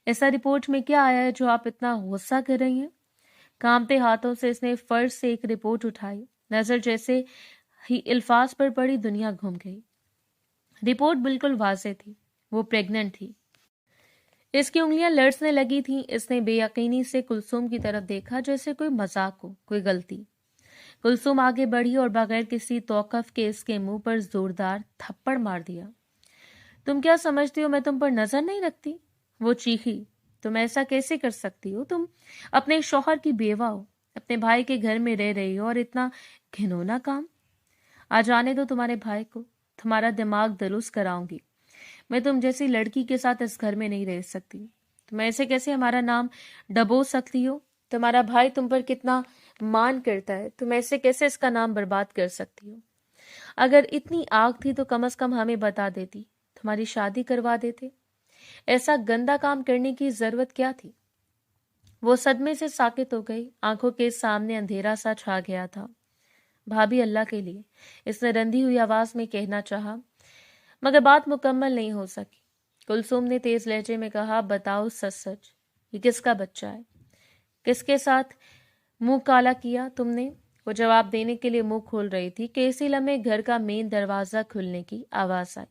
ऐसा रिपोर्ट में क्या आया है जो आप इतना गुस्सा कर रही हैं? कांपते हाथों से इसने फर्श से एक रिपोर्ट उठाई। नजर जैसे ही अल्फाज पर पड़ी, दुनिया घूम गई। रिपोर्ट बिल्कुल वाज़ेह थी, वो प्रेग्नेंट थी। इसकी उंगलियां लड़ने लगी थीं। इसने बेयकीनी से कुलसुम की तरफ देखा, जैसे कोई मजाक हो, कोई गलती। कुलसुम आगे बढ़ी और बगैर किसी तौकफ के इसके मुंह पर जोरदार थप्पड़ मार दिया। तुम क्या समझती हो मैं तुम पर नजर नहीं रखती? वो चीखी। तुम ऐसा कैसे कर सकती हो? तुम अपने शौहर की बेवा हो, अपने भाई के घर में रह रही हो, और इतना घिनौना काम। आ जाने दो तुम्हारे भाई को, तुम्हारा दिमाग दुरुस्त कराऊंगी। मैं तुम जैसी लड़की के साथ इस घर में नहीं रह सकती। तुम ऐसे कैसे हमारा नाम डबो सकती हो? तुम्हारा भाई तुम पर कितना मान करता है, तुम ऐसे कैसे इसका नाम बर्बाद कर सकती हो? अगर इतनी आग थी तो कम से कम हमें बता देती, तुम्हारी शादी करवा देते। ऐसा गंदा काम करने की जरूरत क्या थी? वो सदमे से साकित हो गई। आंखों के सामने अंधेरा सा छा गया था। भाभी अल्लाह के लिए, इसने रंधी हुई आवाज में कहना चाहा, मगर बात मुकम्मल नहीं हो सकी। कुलसुम ने तेज लहजे में कहा, बताओ सच सच, ये किसका बच्चा है? किसके साथ मुंह काला किया तुमने? वो जवाब देने के लिए मुंह खोल रही थी कि इसी लम्हे घर का मेन दरवाजा खुलने की आवाज आई।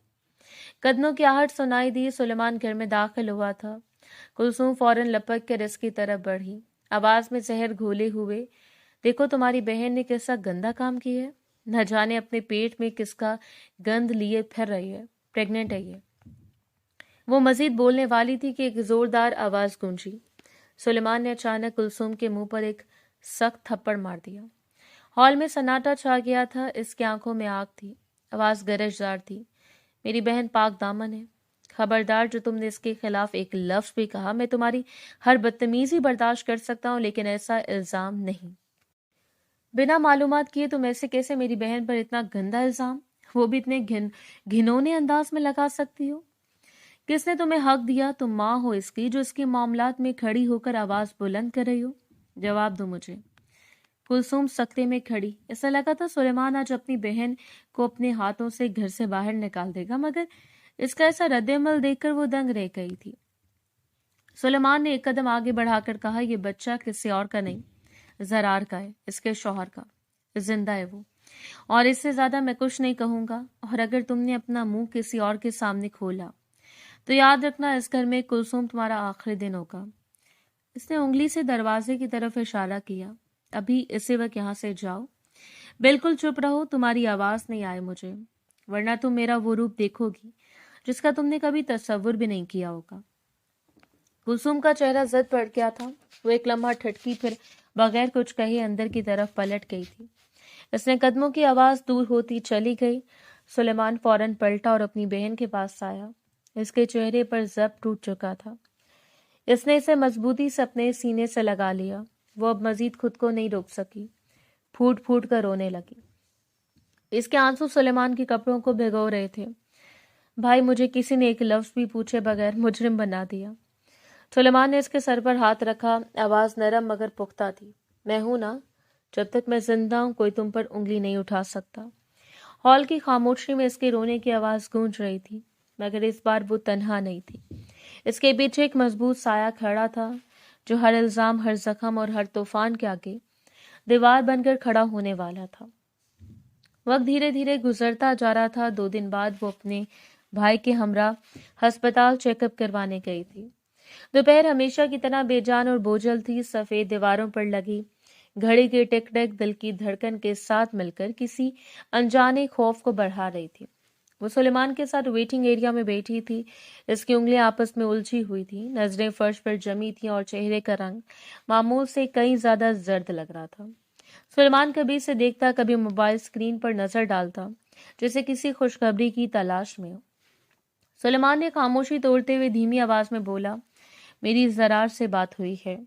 कदमों की आहट सुनाई दी। सुलेमान घर में दाखिल हुआ था। कुलसुम फौरन लपक कर इसकी तरफ बढ़ी, आवाज में जहर घोले हुए, देखो तुम्हारी बहन ने कैसा गंदा काम किया है। न जाने अपने पेट में किसका गंध लिए फिर रही है, प्रेग्नेंट है ये। वो मजीद बोलने वाली थी कि एक जोरदार आवाज गूंजी। सुलेमान ने अचानक कुलसुम के मुंह पर एक सख्त थप्पड़ मार दिया। हॉल में सन्नाटा छा गया था। इसकी आंखों में आग थी, आवाज गरजदार थी, मेरी बहन पाक दामन है। खबरदार, जो तुमने इसके खिलाफ एक लफ्ज भी कहा, मैं तुम्हारी हर बदतमीजी बर्दाश्त कर सकता हूं, लेकिन ऐसा इल्जाम नहीं। बिना मालूमात किए तुम ऐसे कैसे मेरी बहन पर इतना गंदा इल्जाम, वो भी इतने घिनौने अंदाज में लगा सकती हो? किसने तुम्हें हक दिया? तुम माँ हो इसकी, जो इसके मामलात में खड़ी होकर आवाज बुलंद कर रही हो। जवाब दो मुझे। कुलसुम सख्ते में खड़ी। ऐसा लगा था सुलेमान आज अपनी बहन को अपने हाथों से घर से बाहर निकाल देगा, मगर इसका ऐसा रद्द-ए-अमल देखकर वो दंग रह गई थी। सुलेमान ने एक कदम आगे बढ़ाकर कहा, यह बच्चा किसी और का नहीं, जरार का है, इसके शौहर का। जिंदा है वो, और इससे ज्यादा मैं कुछ नहीं कहूंगा। और अगर तुमने अपना मुंह किसी और के सामने खोला तो याद रखना, इस घर में कुलसुम तुम्हारा आखिरी दिन होगा। इसने उंगली से दरवाजे की तरफ इशारा किया। अभी इसी वक्त यहाँ से जाओ। बिल्कुल चुप रहो, तुम्हारी आवाज नहीं आए मुझे, वरना तुम मेरा वो रूप देखोगी जिसका तुमने कभी तस्वुर भी नहीं किया होगा। कुलसुम का चेहरा जद पड़ गया था। वो एक लम्हा ठटकी, फिर बगैर कुछ कहे अंदर की तरफ पलट गई थी। اس نے قدموں کی آواز دور ہوتی چلی گئی۔ سلیمان فوراً پلٹا اور اپنی بہن کے پاس آیا۔ اس کے چہرے پر ضبط ٹوٹ چکا تھا۔ اس نے اسے مضبوطی سے اپنے سینے سے لگا لیا۔ وہ اب مزید خود کو نہیں روک سکی، پھوٹ پھوٹ کر رونے لگی۔ اس کے آنسو سلیمان کے کپڑوں کو بھگو رہے تھے۔ بھائی، مجھے کسی نے ایک لفظ بھی پوچھے بغیر مجرم بنا دیا۔ سلیمان نے اس کے سر پر ہاتھ رکھا، آواز نرم مگر پختہ تھی۔ میں ہوں نا، جب تک میں زندہ ہوں کوئی تم پر انگلی نہیں اٹھا سکتا۔ ہال کی خاموشی میں اس کے رونے کی آواز گونج رہی تھی، مگر اس بار وہ تنہا نہیں تھی۔ اس کے پیچھے ایک مضبوط سایہ کھڑا تھا جو ہر الزام، ہر زخم اور ہر طوفان کے آگے دیوار بن کر کھڑا ہونے والا تھا۔ وقت دھیرے دھیرے گزرتا جا رہا تھا۔ 2 دن بعد وہ اپنے بھائی کے ہمراہ ہسپتال چیک اپ کروانے گئی تھی۔ دوپہر ہمیشہ کی طرح بے جان اور بوجھل تھی۔ سفید دیواروں پر لگی گھڑی کی ٹک ٹک دل کی دھڑکن کے ساتھ مل کر کسی انجانے خوف کو بڑھا رہی تھی۔ وہ سلیمان کے ساتھ ویٹنگ ایریا میں بیٹھی تھی۔ اس کی انگلیاں آپس میں الجھی ہوئی تھی، نظریں فرش پر جمی تھیں اور چہرے کا رنگ معمول سے کہیں زیادہ زرد لگ رہا تھا۔ سلیمان کبھی اسے دیکھتا، کبھی موبائل اسکرین پر نظر ڈالتا، جیسے کسی خوشخبری کی تلاش میں ہو۔ سلیمان نے خاموشی توڑتے ہوئے دھیمی آواز میں بولا، میری زرار سے بات ہوئی ہے۔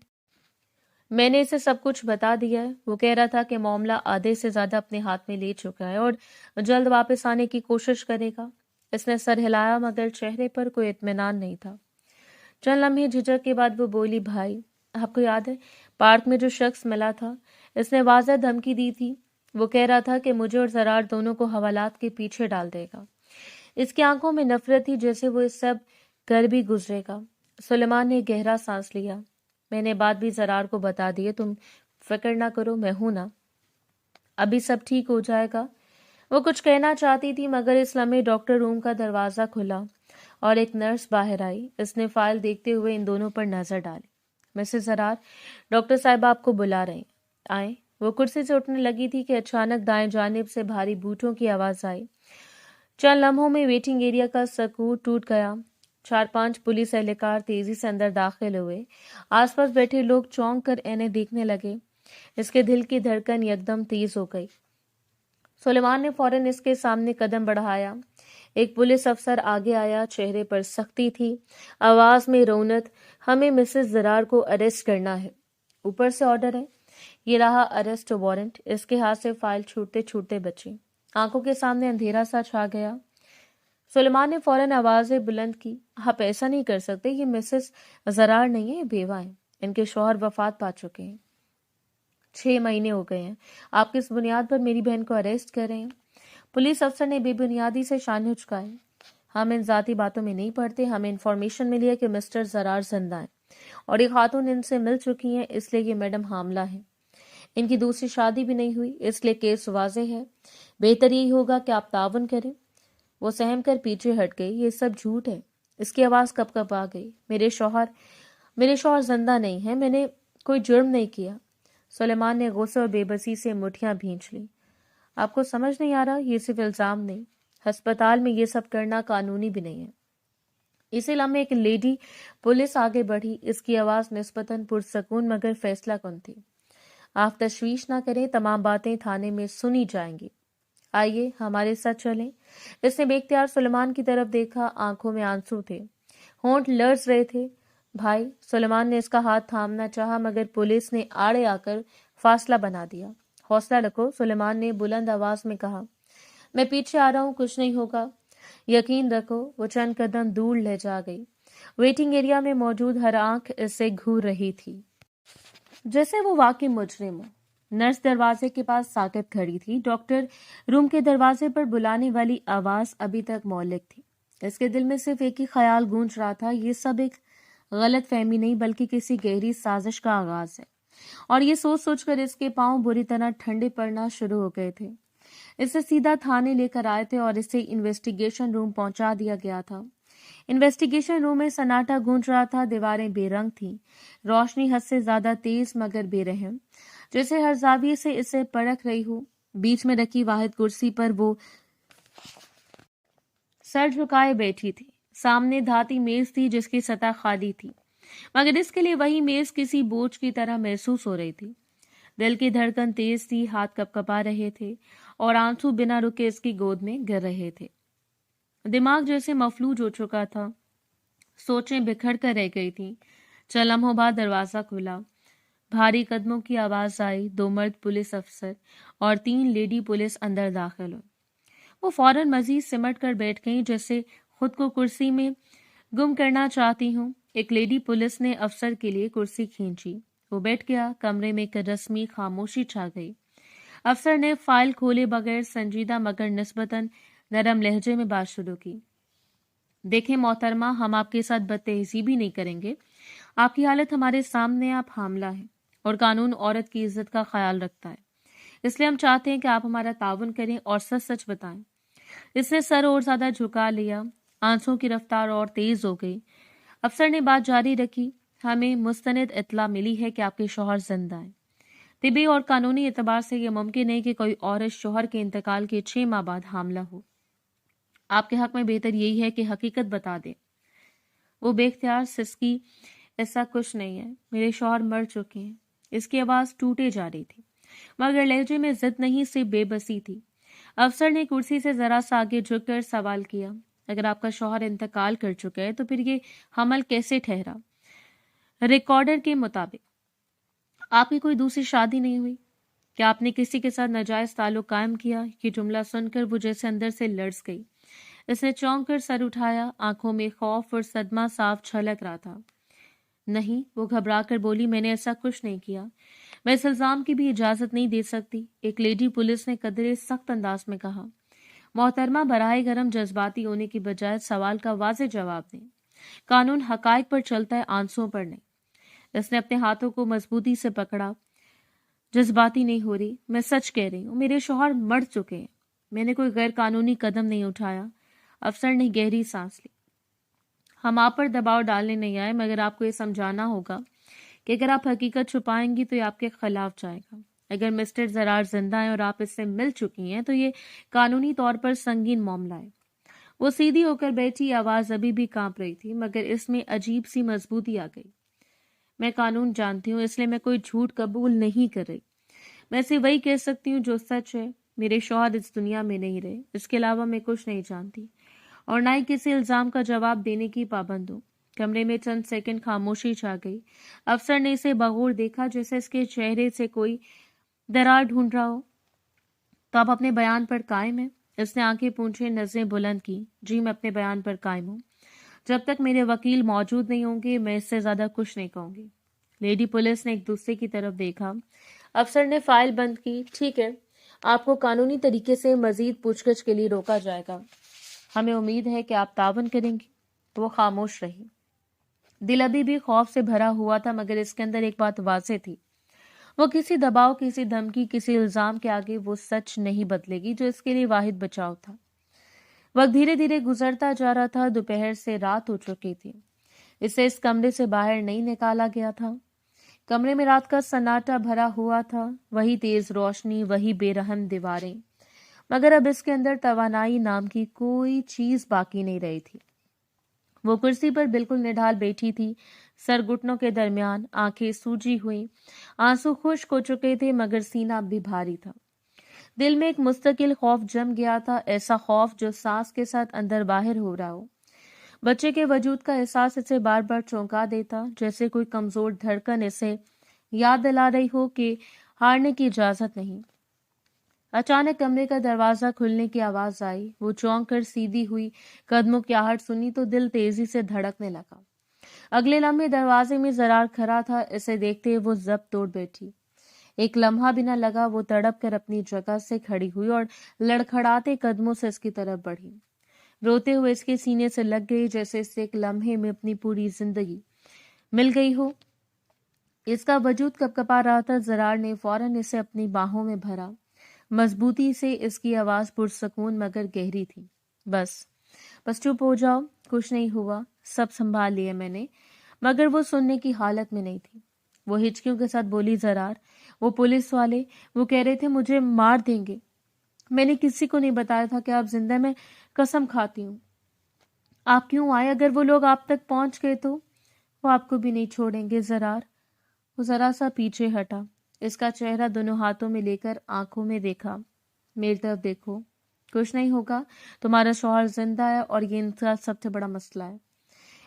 میں نے اسے سب کچھ بتا دیا ہے۔ وہ کہہ رہا تھا کہ معاملہ آدھے سے زیادہ اپنے ہاتھ میں لے چکا ہے اور جلد واپس آنے کی کوشش کرے گا۔ اس نے سر ہلایا مگر چہرے پر کوئی اطمینان نہیں تھا۔ چند لمحے جھجک کے بعد وہ بولی، بھائی، آپ کو یاد ہے پارک میں جو شخص ملا تھا؟ اس نے واضح دھمکی دی تھی۔ وہ کہہ رہا تھا کہ مجھے اور زرار دونوں کو حوالات کے پیچھے ڈال دے گا۔ اس کی آنکھوں میں نفرت تھی، جیسے وہ اس سب کر بھی گزرے گا۔ سلیمان نے گہرا سانس لیا۔ میں نے بات بھی زرار کو بتا دی ہے، تم فکر نہ کرو، میں ہوں نا، ابھی سب ٹھیک ہو جائے گا۔ وہ کچھ کہنا چاہتی تھی مگر اس لمحے ڈاکٹر روم کا دروازہ کھلا اور ایک نرس باہر آئی۔ اس نے فائل دیکھتے ہوئے ان دونوں پر نظر ڈالی۔ مسز زرار، ڈاکٹر صاحب آپ کو بلا رہے ہیں، آئیں۔ وہ کرسی سے اٹھنے لگی تھی کہ اچانک دائیں جانب سے بھاری بوٹوں کی آواز آئی۔ چند لمحوں میں ویٹنگ ایریا کا سکوت ٹوٹ گیا۔ 4-5 پولیس اہلکار تیزی سے اندر داخل ہوئے۔ آس پاس بیٹھے لوگ چونک کر انہیں دیکھنے لگے۔ اس کے دل کی دھڑکن یکدم تیز ہو گئی۔ سلیمان نے فوراً اس کے سامنے قدم بڑھایا۔ ایک پولیس افسر آگے آیا، چہرے پر سختی تھی، آواز میں رونت، ہمیں مسز زرار کو اریسٹ کرنا ہے، اوپر سے آرڈر ہے۔ یہ رہا اریسٹ وارنٹ۔ اس کے ہاتھ سے فائل چھوٹتے چھوٹتے بچی، آنکھوں کے سامنے اندھیرا سا چھا گیا۔ سلیمان نے فوراً آوازیں بلند کی، آپ ایسا نہیں کر سکتے، یہ مسز زرار نہیں ہے، یہ بیوہ ہیں، ان کے شوہر وفات پا چکے ہیں، 6 مہینے ہو گئے ہیں، آپ کس بنیاد پر میری بہن کو اریسٹ کر رہے ہیں؟ پولیس افسر نے بے بنیادی سے شانے اچکائے۔ ہم ان ذاتی باتوں میں نہیں پڑتے، ہمیں انفارمیشن ملی ہے کہ مسٹر زرار زندہ ہیں اور یہ خاتون ان سے مل چکی ہیں، اس لیے یہ میڈم حاملہ ہے۔ ان کی دوسری شادی بھی نہیں ہوئی، اس لیے کیس واضح ہے، بہتر یہی ہوگا کہ آپ تعاون کریں۔ وہ سہم کر پیچھے ہٹ گئی۔ یہ سب جھوٹ ہے۔ اس کی آواز کب کب آ گئی۔ میرے شوہر زندہ نہیں ہیں، میں نے کوئی جرم نہیں کیا۔ سلیمان نے غصے اور بے بسی سے مٹھیاں بھینچ لی۔ آپ کو سمجھ نہیں آ رہا، یہ صرف الزام نہیں، ہسپتال میں یہ سب کرنا قانونی بھی نہیں ہے۔ اسی لمحے ایک لیڈی پولیس آگے بڑھی۔ اس کی آواز نسبتاً پرسکون مگر فیصلہ کن تھی۔ آپ تشویش نہ کریں، تمام باتیں تھانے میں سنی جائیں گی، آئیے ہمارے ساتھ چلیں۔ اس نے بے اختیار سلیمان کی طرف دیکھا، آنکھوں میں آنسو تھے، ہونٹ لرز رہے تھے۔ بھائی، سلیمان نے اس کا ہاتھ تھامنا چاہا مگر پولیس نے آڑے آ کر فاصلہ بنا دیا۔ حوصلہ رکھو، سلیمان نے بلند آواز میں کہا، میں پیچھے آ رہا ہوں، کچھ نہیں ہوگا، یقین رکھو۔ وہ چند قدم دور لے جا گئی۔ ویٹنگ ایریا میں موجود ہر آنکھ اس سے گھور رہی تھی جیسے وہ واقعی مجرم ہو۔ نرس دروازے کے پاس ساکت کھڑی تھی۔ ڈاکٹر روم کے دروازے پر بلانے والی آواز ابھی تک معلق تھی۔ اس کے دل میں صرف ایک ہی خیال گونج رہا تھا، یہ سب ایک غلط فہمی نہیں بلکہ کسی گہری سازش کا آغاز ہے۔ اور یہ سوچ سوچ کر اس کے پاؤں بری طرح ٹھنڈے پڑنا شروع ہو گئے تھے۔ اسے سیدھا تھانے لے کر آئے تھے اور اسے انویسٹیگیشن روم پہنچا دیا گیا تھا۔ انویسٹیگیشن روم میں سناٹا گونج رہا تھا، دیواریں بے رنگ تھیں، روشنی حد سے زیادہ تیز مگر بے رحم، جیسے ہر زاویے سے اسے پرکھ رہی ہو۔ بیچ میں رکھی واحد کرسی پر وہ سر جھکائے بیٹھی تھی۔ سامنے دھاتی میز تھی جس کی سطح خالی تھی، مگر اس کے لیے وہی میز کسی بوجھ کی طرح محسوس ہو رہی تھی۔ دل کی دھڑکن تیز تھی، ہاتھ کپکپا رہے تھے اور آنسو بنا رکے اس کی گود میں گر رہے تھے۔ دماغ جیسے مفلوج ہو چکا تھا، سوچیں بکھر کر رہ گئی تھیں۔ چند لمحوں بعد دروازہ کھلا، بھاری قدموں کی آواز آئی، 2 مرد پولیس افسر اور 3 لیڈی پولیس اندر داخل ہوئے۔ وہ فوراً مزید سمٹ کر بیٹھ گئیں، جیسے خود کو کرسی میں گم کرنا چاہتی ہوں۔ ایک لیڈی پولیس نے افسر کے لیے کرسی کھینچی، وہ بیٹھ گیا۔ کمرے میں ایک رسمی خاموشی چھا گئی۔ افسر نے فائل کھولے بغیر سنجیدہ مگر نسبتاً نرم لہجے میں بات شروع کی۔ دیکھیں محترمہ، ہم آپ کے ساتھ بدتہذیبی نہیں کریں گے۔ آپ کی حالت ہمارے سامنے، آپ حاملہ ہیں اور قانون عورت کی عزت کا خیال رکھتا ہے، اس لیے ہم چاہتے ہیں کہ آپ ہمارا تعاون کریں اور سچ سچ بتائیں۔ اس نے سر اور زیادہ جھکا لیا، آنسوں کی رفتار اور تیز ہو گئی۔ افسر نے بات جاری رکھی، ہمیں مستند اطلاع ملی ہے کہ آپ کے شوہر زندہ ہیں۔ طبی اور قانونی اعتبار سے یہ ممکن ہے کہ کوئی عورت شوہر کے انتقال کے 6 ماہ بعد حاملہ ہو۔ آپ کے حق میں بہتر یہی ہے کہ حقیقت بتا دیں۔ وہ بے اختیار سسکی، ایسا کچھ نہیں ہے، میرے شوہر مر چکے ہیں۔ اس کی آواز ٹوٹے جا رہی تھی، مگر لہجے میں ضد نہیں، صرف بے بسی تھی۔ افسر نے کرسی سے ذرا سا آگے جھک کر سوال کیا، اگر آپ کا شوہر انتقال کر چکا ہے تو پھر یہ حمل کیسے ٹھہرا؟ ریکارڈر کے مطابق آپ کی کوئی دوسری شادی نہیں ہوئی؟ کیا آپ نے کسی کے ساتھ ناجائز تعلق قائم کیا؟ یہ جملہ سن کر وہ جیسے اندر سے لرز گئی۔ اس نے چونک کر سر اٹھایا، آنکھوں میں خوف اور صدمہ صاف چھلک رہا تھا۔ نہیں، وہ گھبرا کر بولی، میں نے ایسا کچھ نہیں کیا، میں اس الزام کی بھی اجازت نہیں دے سکتی۔ ایک لیڈی پولیس نے قدرے سخت انداز میں کہا۔ محترمہ، براہ کرم جذباتی ہونے کی بجائے سوال کا واضح جواب دیں۔ قانون حقائق پر چلتا ہے، آنسوؤں پر نہیں۔ اس نے اپنے ہاتھوں کو مضبوطی سے پکڑا۔ جذباتی نہیں ہو رہی، میں سچ کہہ رہی ہوں، میرے شوہر مر چکے ہیں، میں نے کوئی غیر قانونی قدم نہیں اٹھایا۔ افسر نے گہری سانس لی۔ ہم آپ پر دباؤ ڈالنے نہیں آئے، مگر آپ کو یہ سمجھانا ہوگا کہ اگر آپ حقیقت چھپائیں گی تو یہ آپ کے خلاف جائے گا۔ اگر مسٹر زرار زندہ ہیں اور آپ اس سے مل چکی ہیں تو یہ قانونی طور پر سنگین معاملہ ہے۔ وہ سیدھی ہو کر بیٹھی، آواز ابھی بھی کانپ رہی تھی مگر اس میں عجیب سی مضبوطی آ گئی۔ میں قانون جانتی ہوں، اس لیے میں کوئی جھوٹ قبول نہیں کر رہی۔ میں صرف وہی کہہ سکتی ہوں جو سچ ہے۔ میرے شوہر اس دنیا میں نہیں رہے، اس کے علاوہ میں کچھ نہیں جانتی اور نہ ہی کسی الزام کا جواب دینے کی پابند ہوں۔ کمرے میں چند سیکنڈ خاموشی چھا گئی۔ افسر نے اسے بغور دیکھا، جیسے اس کے چہرے سے کوئی درار ڈھونڈ رہا ہو۔ تو آپ اپنے بیان پر قائم ہیں؟ اس نے آنکھیں پونچھے، نظریں بلند کی۔ جی، میں اپنے بیان پر قائم ہوں۔ جب تک میرے وکیل موجود نہیں ہوں گے میں اس سے زیادہ کچھ نہیں کہوں گی۔ لیڈی پولیس نے ایک دوسرے کی طرف دیکھا۔ افسر نے فائل بند کی۔ ٹھیک ہے، آپ کو قانونی طریقے سے مزید پوچھ گچھ کے لیے روکا جائے گا۔ ہمیں امید ہے کہ آپ تعاون کریں گی۔ وہ خاموش رہی۔ دل ابھی بھی خوف سے بھرا ہوا تھا مگر اس کے اندر ایک بات واضح تھی، وہ کسی دباؤ، کسی دھمکی، کسی الزام کے آگے وہ سچ نہیں بدلے گی جو اس کے لیے واحد بچاؤ تھا۔ وقت دھیرے دھیرے گزرتا جا رہا تھا، دوپہر سے رات ہو چکی تھی۔ اسے اس کمرے سے باہر نہیں نکالا گیا تھا۔ کمرے میں رات کا سناٹا بھرا ہوا تھا، وہی تیز روشنی، وہی بے رحم دیواریں، مگر اب اس کے اندر توانائی نام کی کوئی چیز باقی نہیں رہی تھی۔ وہ کرسی پر بالکل نڈھال بیٹھی تھی، سر گھٹنوں کے درمیان، آنکھیں سوجی ہوئی، آنسو خشک ہو چکے تھے مگر سینہ اب بھی بھاری تھا۔ دل میں ایک مستقل خوف جم گیا تھا، ایسا خوف جو سانس کے ساتھ اندر باہر ہو رہا ہو۔ بچے کے وجود کا احساس اسے بار بار چونکا دیتا، جیسے کوئی کمزور دھڑکن اسے یاد دلا رہی ہو کہ ہارنے کی اجازت نہیں۔ اچانک کمرے کا دروازہ کھلنے کی آواز آئی۔ وہ چونک کر سیدھی ہوئی، قدموں کی آہٹ سنی تو دل تیزی سے دھڑکنے لگا۔ اگلے لمحے دروازے میں زرار کھڑا تھا، اسے دیکھتے وہ ضبط توڑ بیٹھی۔ ایک لمحہ بھی نہ لگا، وہ تڑپ کر اپنی جگہ سے کھڑی ہوئی اور لڑکھڑاتے قدموں سے اس کی طرف بڑھی، روتے ہوئے اس کے سینے سے لگ گئی، جیسے اس سے ایک لمحے میں اپنی پوری زندگی مل گئی ہو۔ اس کا وجود کپکپا رہا تھا۔ زرار نے فوراً اسے اپنی باہوں میں بھرا، مضبوطی سے۔ اس کی آواز پرسکون مگر گہری تھی۔ بس چپ ہو جاؤ، کچھ نہیں ہوا، سب سنبھال لیا میں نے۔ مگر وہ سننے کی حالت میں نہیں تھی۔ وہ ہچکیوں کے ساتھ بولی، زرار، وہ پولیس والے، وہ کہہ رہے تھے مجھے مار دیں گے، میں نے کسی کو نہیں بتایا تھا کہ آپ زندہ، میں قسم کھاتی ہوں۔ آپ کیوں آئے؟ اگر وہ لوگ آپ تک پہنچ گئے تو وہ آپ کو بھی نہیں چھوڑیں گے زرار۔ وہ ذرا سا پیچھے ہٹا، इसका चेहरा दोनों हाथों में लेकर आंखों में देखा। मेरी तरफ देखो, कुछ नहीं होगा, तुम्हारा शौहर जिंदा है और ये इनका सबसे बड़ा मसला है।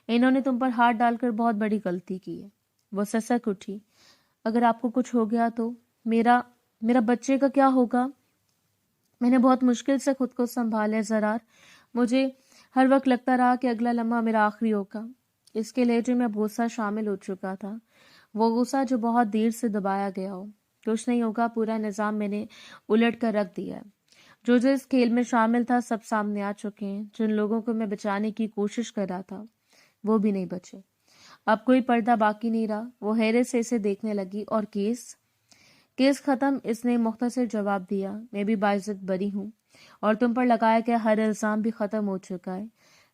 इन्होंने तुम पर हाथ डालकर बहुत बड़ी गलती की है। वो ससक उठी। अगर आपको कुछ हो गया तो मेरा मेरा बच्चे का क्या होगा? मैंने बहुत मुश्किल से खुद को संभाला ज़रार। मुझे हर वक्त लगता रहा कि अगला लम्हा मेरा आखिरी होगा। इसके लहजे में गुस्सा शामिल हो चुका था, वो गुस्सा जो बहुत देर से दबाया गया हो। कुछ नहीं होगा, पूरा निज़ाम मैंने उलट कर रख दिया है। जो इस खेल में शामिल था सब सामने आ चुके हैं। जिन लोगों को मैं बचाने की कोशिश कर रहा था वो भी नहीं बचे। अब कोई पर्दा बाकी नहीं रहा। वो हैरत से इसे देखने लगी। और केस खत्म, इसने मुख्तसर जवाब दिया। मैं भी बाइज्जत बरी हूँ और तुम पर लगाया गया हर इल्जाम भी खत्म हो चुका है।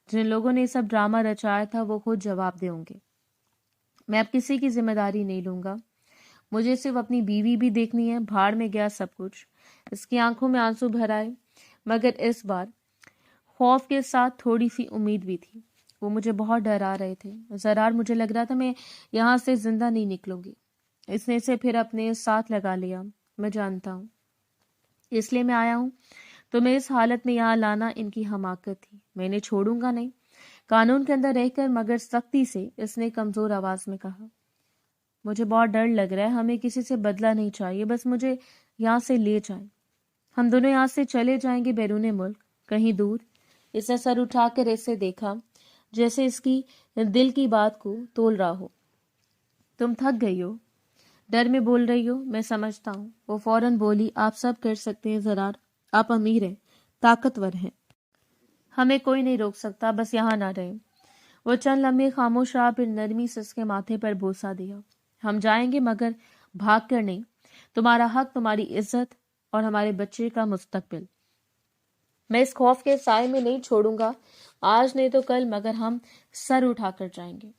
जिन लोगों ने ये सब ड्रामा रचाया था वो खुद जवाब देंगे। मैं अब किसी की जिम्मेदारी नहीं लूंगा। मुझे सिर्फ अपनी बीवी भी देखनी है। भाड़ में गया सब कुछ। इसकी आंखों में आंसू भर आए, मगर इस बार खौफ के साथ थोड़ी सी उम्मीद भी थी। वो मुझे बहुत डरा रहे थे ज़रार। मुझे लग रहा था मैं यहाँ से जिंदा नहीं निकलूंगी। इसने इसे फिर अपने साथ लगा लिया। मैं जानता हूँ, इसलिए मैं आया हूँ। तुम्हें इस हालत में यहाँ लाना इनकी हमाकत थी। मैं इन्हें छोड़ूंगा नहीं, कानून के अंदर रहकर, मगर सख्ती से, इसने कमजोर आवाज में कहा। मुझे बहुत डर लग रहा है। हमें किसी से बदला नहीं चाहिए, बस मुझे यहाँ से ले जाएं। हम दोनों यहाँ से चले जाएंगे बैरून मुल्क, कहीं दूर। इसने सर उठाकर ऐसे देखा जैसे इसकी दिल की बात को तोल रहा हो। तुम थक गई हो, डर में बोल रही हो, मैं समझता हूँ। वो फौरन बोली, आप सब कर सकते हैं ज़रार। आप अमीर हैं, ताकतवर हैं, हमें कोई नहीं रोक सकता, बस यहाँ ना रहे। वो चंद लम्हे खामोश रहा, फिर नरमी से उसके माथे पर बोसा दिया। हम जाएंगे, मगर भाग कर नहीं। तुम्हारा हक, तुम्हारी इज्जत और हमारे बच्चे का मुस्तकबिल मैं इस खौफ के साए में नहीं छोड़ूंगा। आज नहीं तो कल, मगर हम सर उठाकर जाएंगे।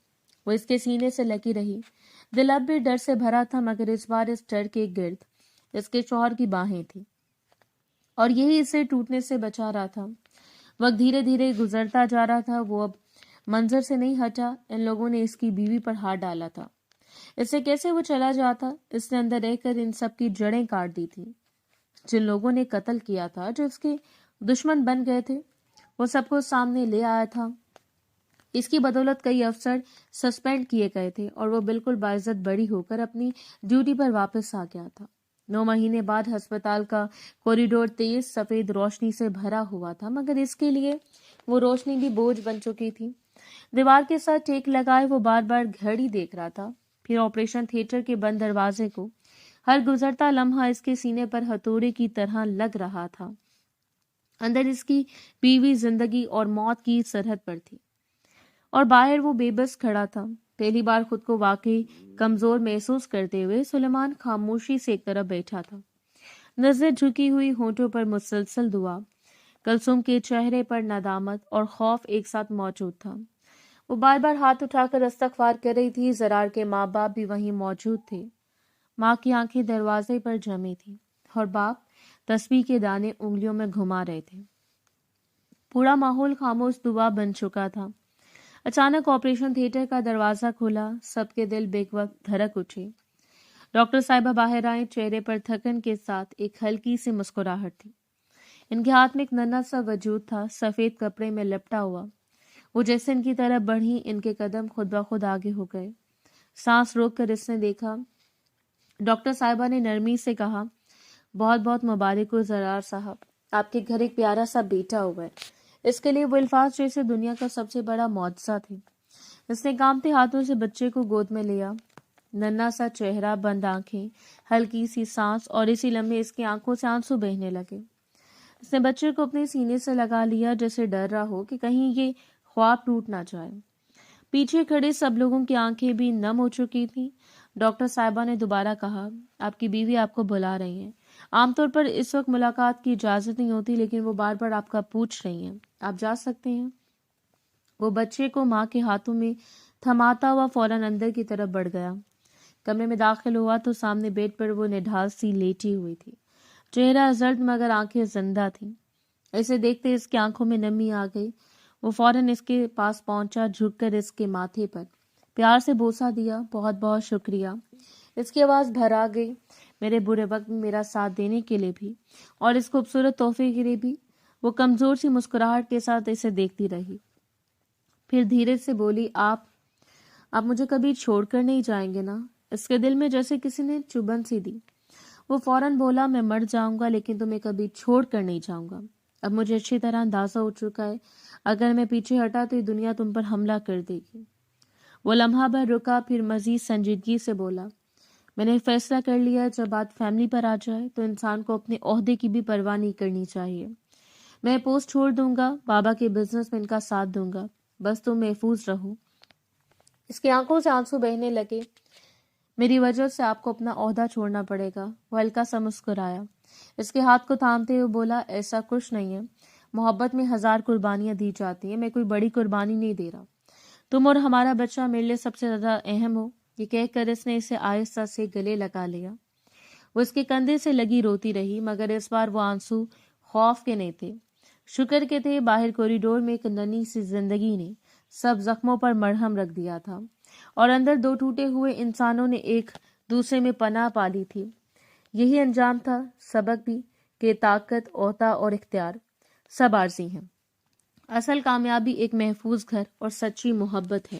वो इसके सीने से लगी रही। दिल अब भी डर से भरा था, मगर इस बार इस डर के गिर्द इसके शौहर की बाहें थी और यही इसे टूटने से बचा रहा था। वक्त धीरे धीरे गुजरता जा रहा था। वो अब मंजर से नहीं हटा। इन लोगों ने इसकी बीवी पर हाथ डाला था। इससे कैसे वो चला जाता? इसने अंदर रहकर इन सब की जड़ें काट दी थी। जिन लोगों ने कत्ल किया था, जो इसके दुश्मन बन गए थे, वो सबको सामने ले आया था। इसकी बदौलत कई अफसर सस्पेंड किए गए थे और वो बिल्कुल बाइज्जत बरी होकर अपनी ड्यूटी पर वापस आ गया था। 9 महीने बाद अस्पताल का कॉरिडोर तेज सफेद रोशनी से भरा हुआ था, मगर इसके लिए वो रोशनी भी बोझ बन चुकी थी। दीवार के साथ टेक लगाए वो बार बार घड़ी देख रहा था, फिर ऑपरेशन थिएटर के बंद दरवाजे को। हर गुजरता लम्हा इसके सीने पर हथौड़े की तरह लग रहा था। अंदर इसकी बीवी जिंदगी और मौत की सरहद पर थी और बाहर वो बेबस खड़ा था। पहली बार खुद को वाकई कमजोर महसूस करते हुए सुलेमान खामोशी से एक तरफ बैठा था, नजर झुकी हुई, होंठों पर मुसलसल दुआ। कलसुम के चेहरे पर नदामत और खौफ एक साथ मौजूद था। वो बार बार हाथ उठाकर इस्तगफार कर रही थी। ज़रार के माँ बाप भी वहीं मौजूद थे। माँ की आंखें दरवाजे पर जमी थी और बाप तस्बीह के दाने उंगलियों में घुमा रहे थे। पूरा माहौल खामोश दुआ बन चुका था। अचानक ऑपरेशन थिएटर का दरवाजा खुला। सबके दिल बेवक्त धड़क उठे। डॉक्टर साहिबा बाहर आए। चेहरे पर थकन के साथ एक हल्की सी मुस्कुराहट थी। इनके हाथ में एक नन्हा सा वजूद था, सफेद कपड़े में लिपटा हुआ। वो जैसे इनकी तरफ बढ़ी, इनके कदम खुद ब खुद आगे हो गए। सांस रोक कर इसने देखा। डॉक्टर साहिबा ने नरमी से कहा, बहुत बहुत मुबारक हो ज़रार साहब, आपके घर एक प्यारा सा बेटा हुआ है। इसके लिए वो अल्फाज जैसे दुनिया का सबसे बड़ा मुआवजा थे। इसने कांपते हाथों से बच्चे को गोद में लिया। नन्हा सा चेहरा, बंद आंखें, हल्की सी सांस, और इसी लम्हे इसकी आंखों से आंसू बहने लगे। इसने बच्चे को अपने सीने से लगा लिया, जैसे डर रहा हो कि कहीं ये ख्वाब टूट ना जाए। पीछे खड़े सब लोगों की आंखें भी नम हो चुकी थी। डॉक्टर साहिबा ने दोबारा कहा, आपकी बीवी आपको बुला रही है। आमतौर पर इस वक्त मुलाकात की इजाजत नहीं होती, लेकिन वो बार बार आपका पूछ रही हैं। आप जा सकते हैं। वो बच्चे को माँ के हाथों में थमाता हुआ फौरन अंदर की तरफ बढ़ गया। कमरे में दाखिल हुआ तो सामने बेड पर वो निढाल सी लेटी हुई थी। चेहरा जर्द, मगर आंखें जिंदा थी। इसे देखते इसकी आंखों में नमी आ गई। वो फौरन इसके पास पहुंचा, झुककर इसके माथे पर प्यार से बोसा दिया। बहुत बहुत शुक्रिया। इसकी आवाज भर आ गई। میرے برے وقت میں میرا ساتھ دینے کے لیے بھی اور اس خوبصورت تحفے کے لیے بھی۔ وہ کمزور سی مسکراہٹ کے ساتھ اسے دیکھتی رہی، پھر دھیرے سے بولی، آپ مجھے کبھی چھوڑ کر نہیں جائیں گے نا؟ اس کے دل میں جیسے کسی نے چبھن سی دی۔ وہ فوراً بولا، میں مر جاؤں گا لیکن تمہیں کبھی چھوڑ کر نہیں جاؤں گا۔ اب مجھے اچھی طرح اندازہ ہو چکا ہے، اگر میں پیچھے ہٹا تو یہ دنیا تم پر حملہ کر دے گی۔ وہ لمحہ بھر رکا، پھر مزید سنجیدگی سے بولا، میں نے فیصلہ کر لیا ہے، جب بات فیملی پر آ جائے تو انسان کو اپنے عہدے کی بھی پرواہ نہیں کرنی چاہیے۔ میں پوسٹ چھوڑ دوں گا، بابا کے بزنس میں ان کا ساتھ دوں گا، بس تم محفوظ رہو۔ اس کی آنکھوں سے آنسو بہنے لگے۔ میری وجہ سے آپ کو اپنا عہدہ چھوڑنا پڑے گا۔ وہ ہلکا سا مسکرایا، اس کے ہاتھ کو تھامتے ہوئے بولا، ایسا کچھ نہیں ہے، محبت میں 1000 قربانیاں دی جاتی ہیں، میں کوئی بڑی قربانی نہیں دے رہا۔ تم اور ہمارا بچہ میرے لیے سب سے زیادہ اہم ہو۔ یہ کہہ کر اس نے اسے آہستہ سے گلے لگا لیا۔ وہ اس کے کندھے سے لگی روتی رہی، مگر اس بار وہ آنسو خوف کے نہیں تھے، شکر کے تھے۔ باہر کوریڈور میں ایک ننھی سی زندگی نے سب زخموں پر مرہم رکھ دیا تھا، اور اندر 2 ٹوٹے ہوئے انسانوں نے ایک دوسرے میں پناہ پالی تھی۔ یہی انجام تھا، سبق بھی کہ طاقت، عہدہ اور اختیار سب عارضی ہیں۔ اصل کامیابی ایک محفوظ گھر اور سچی محبت ہے۔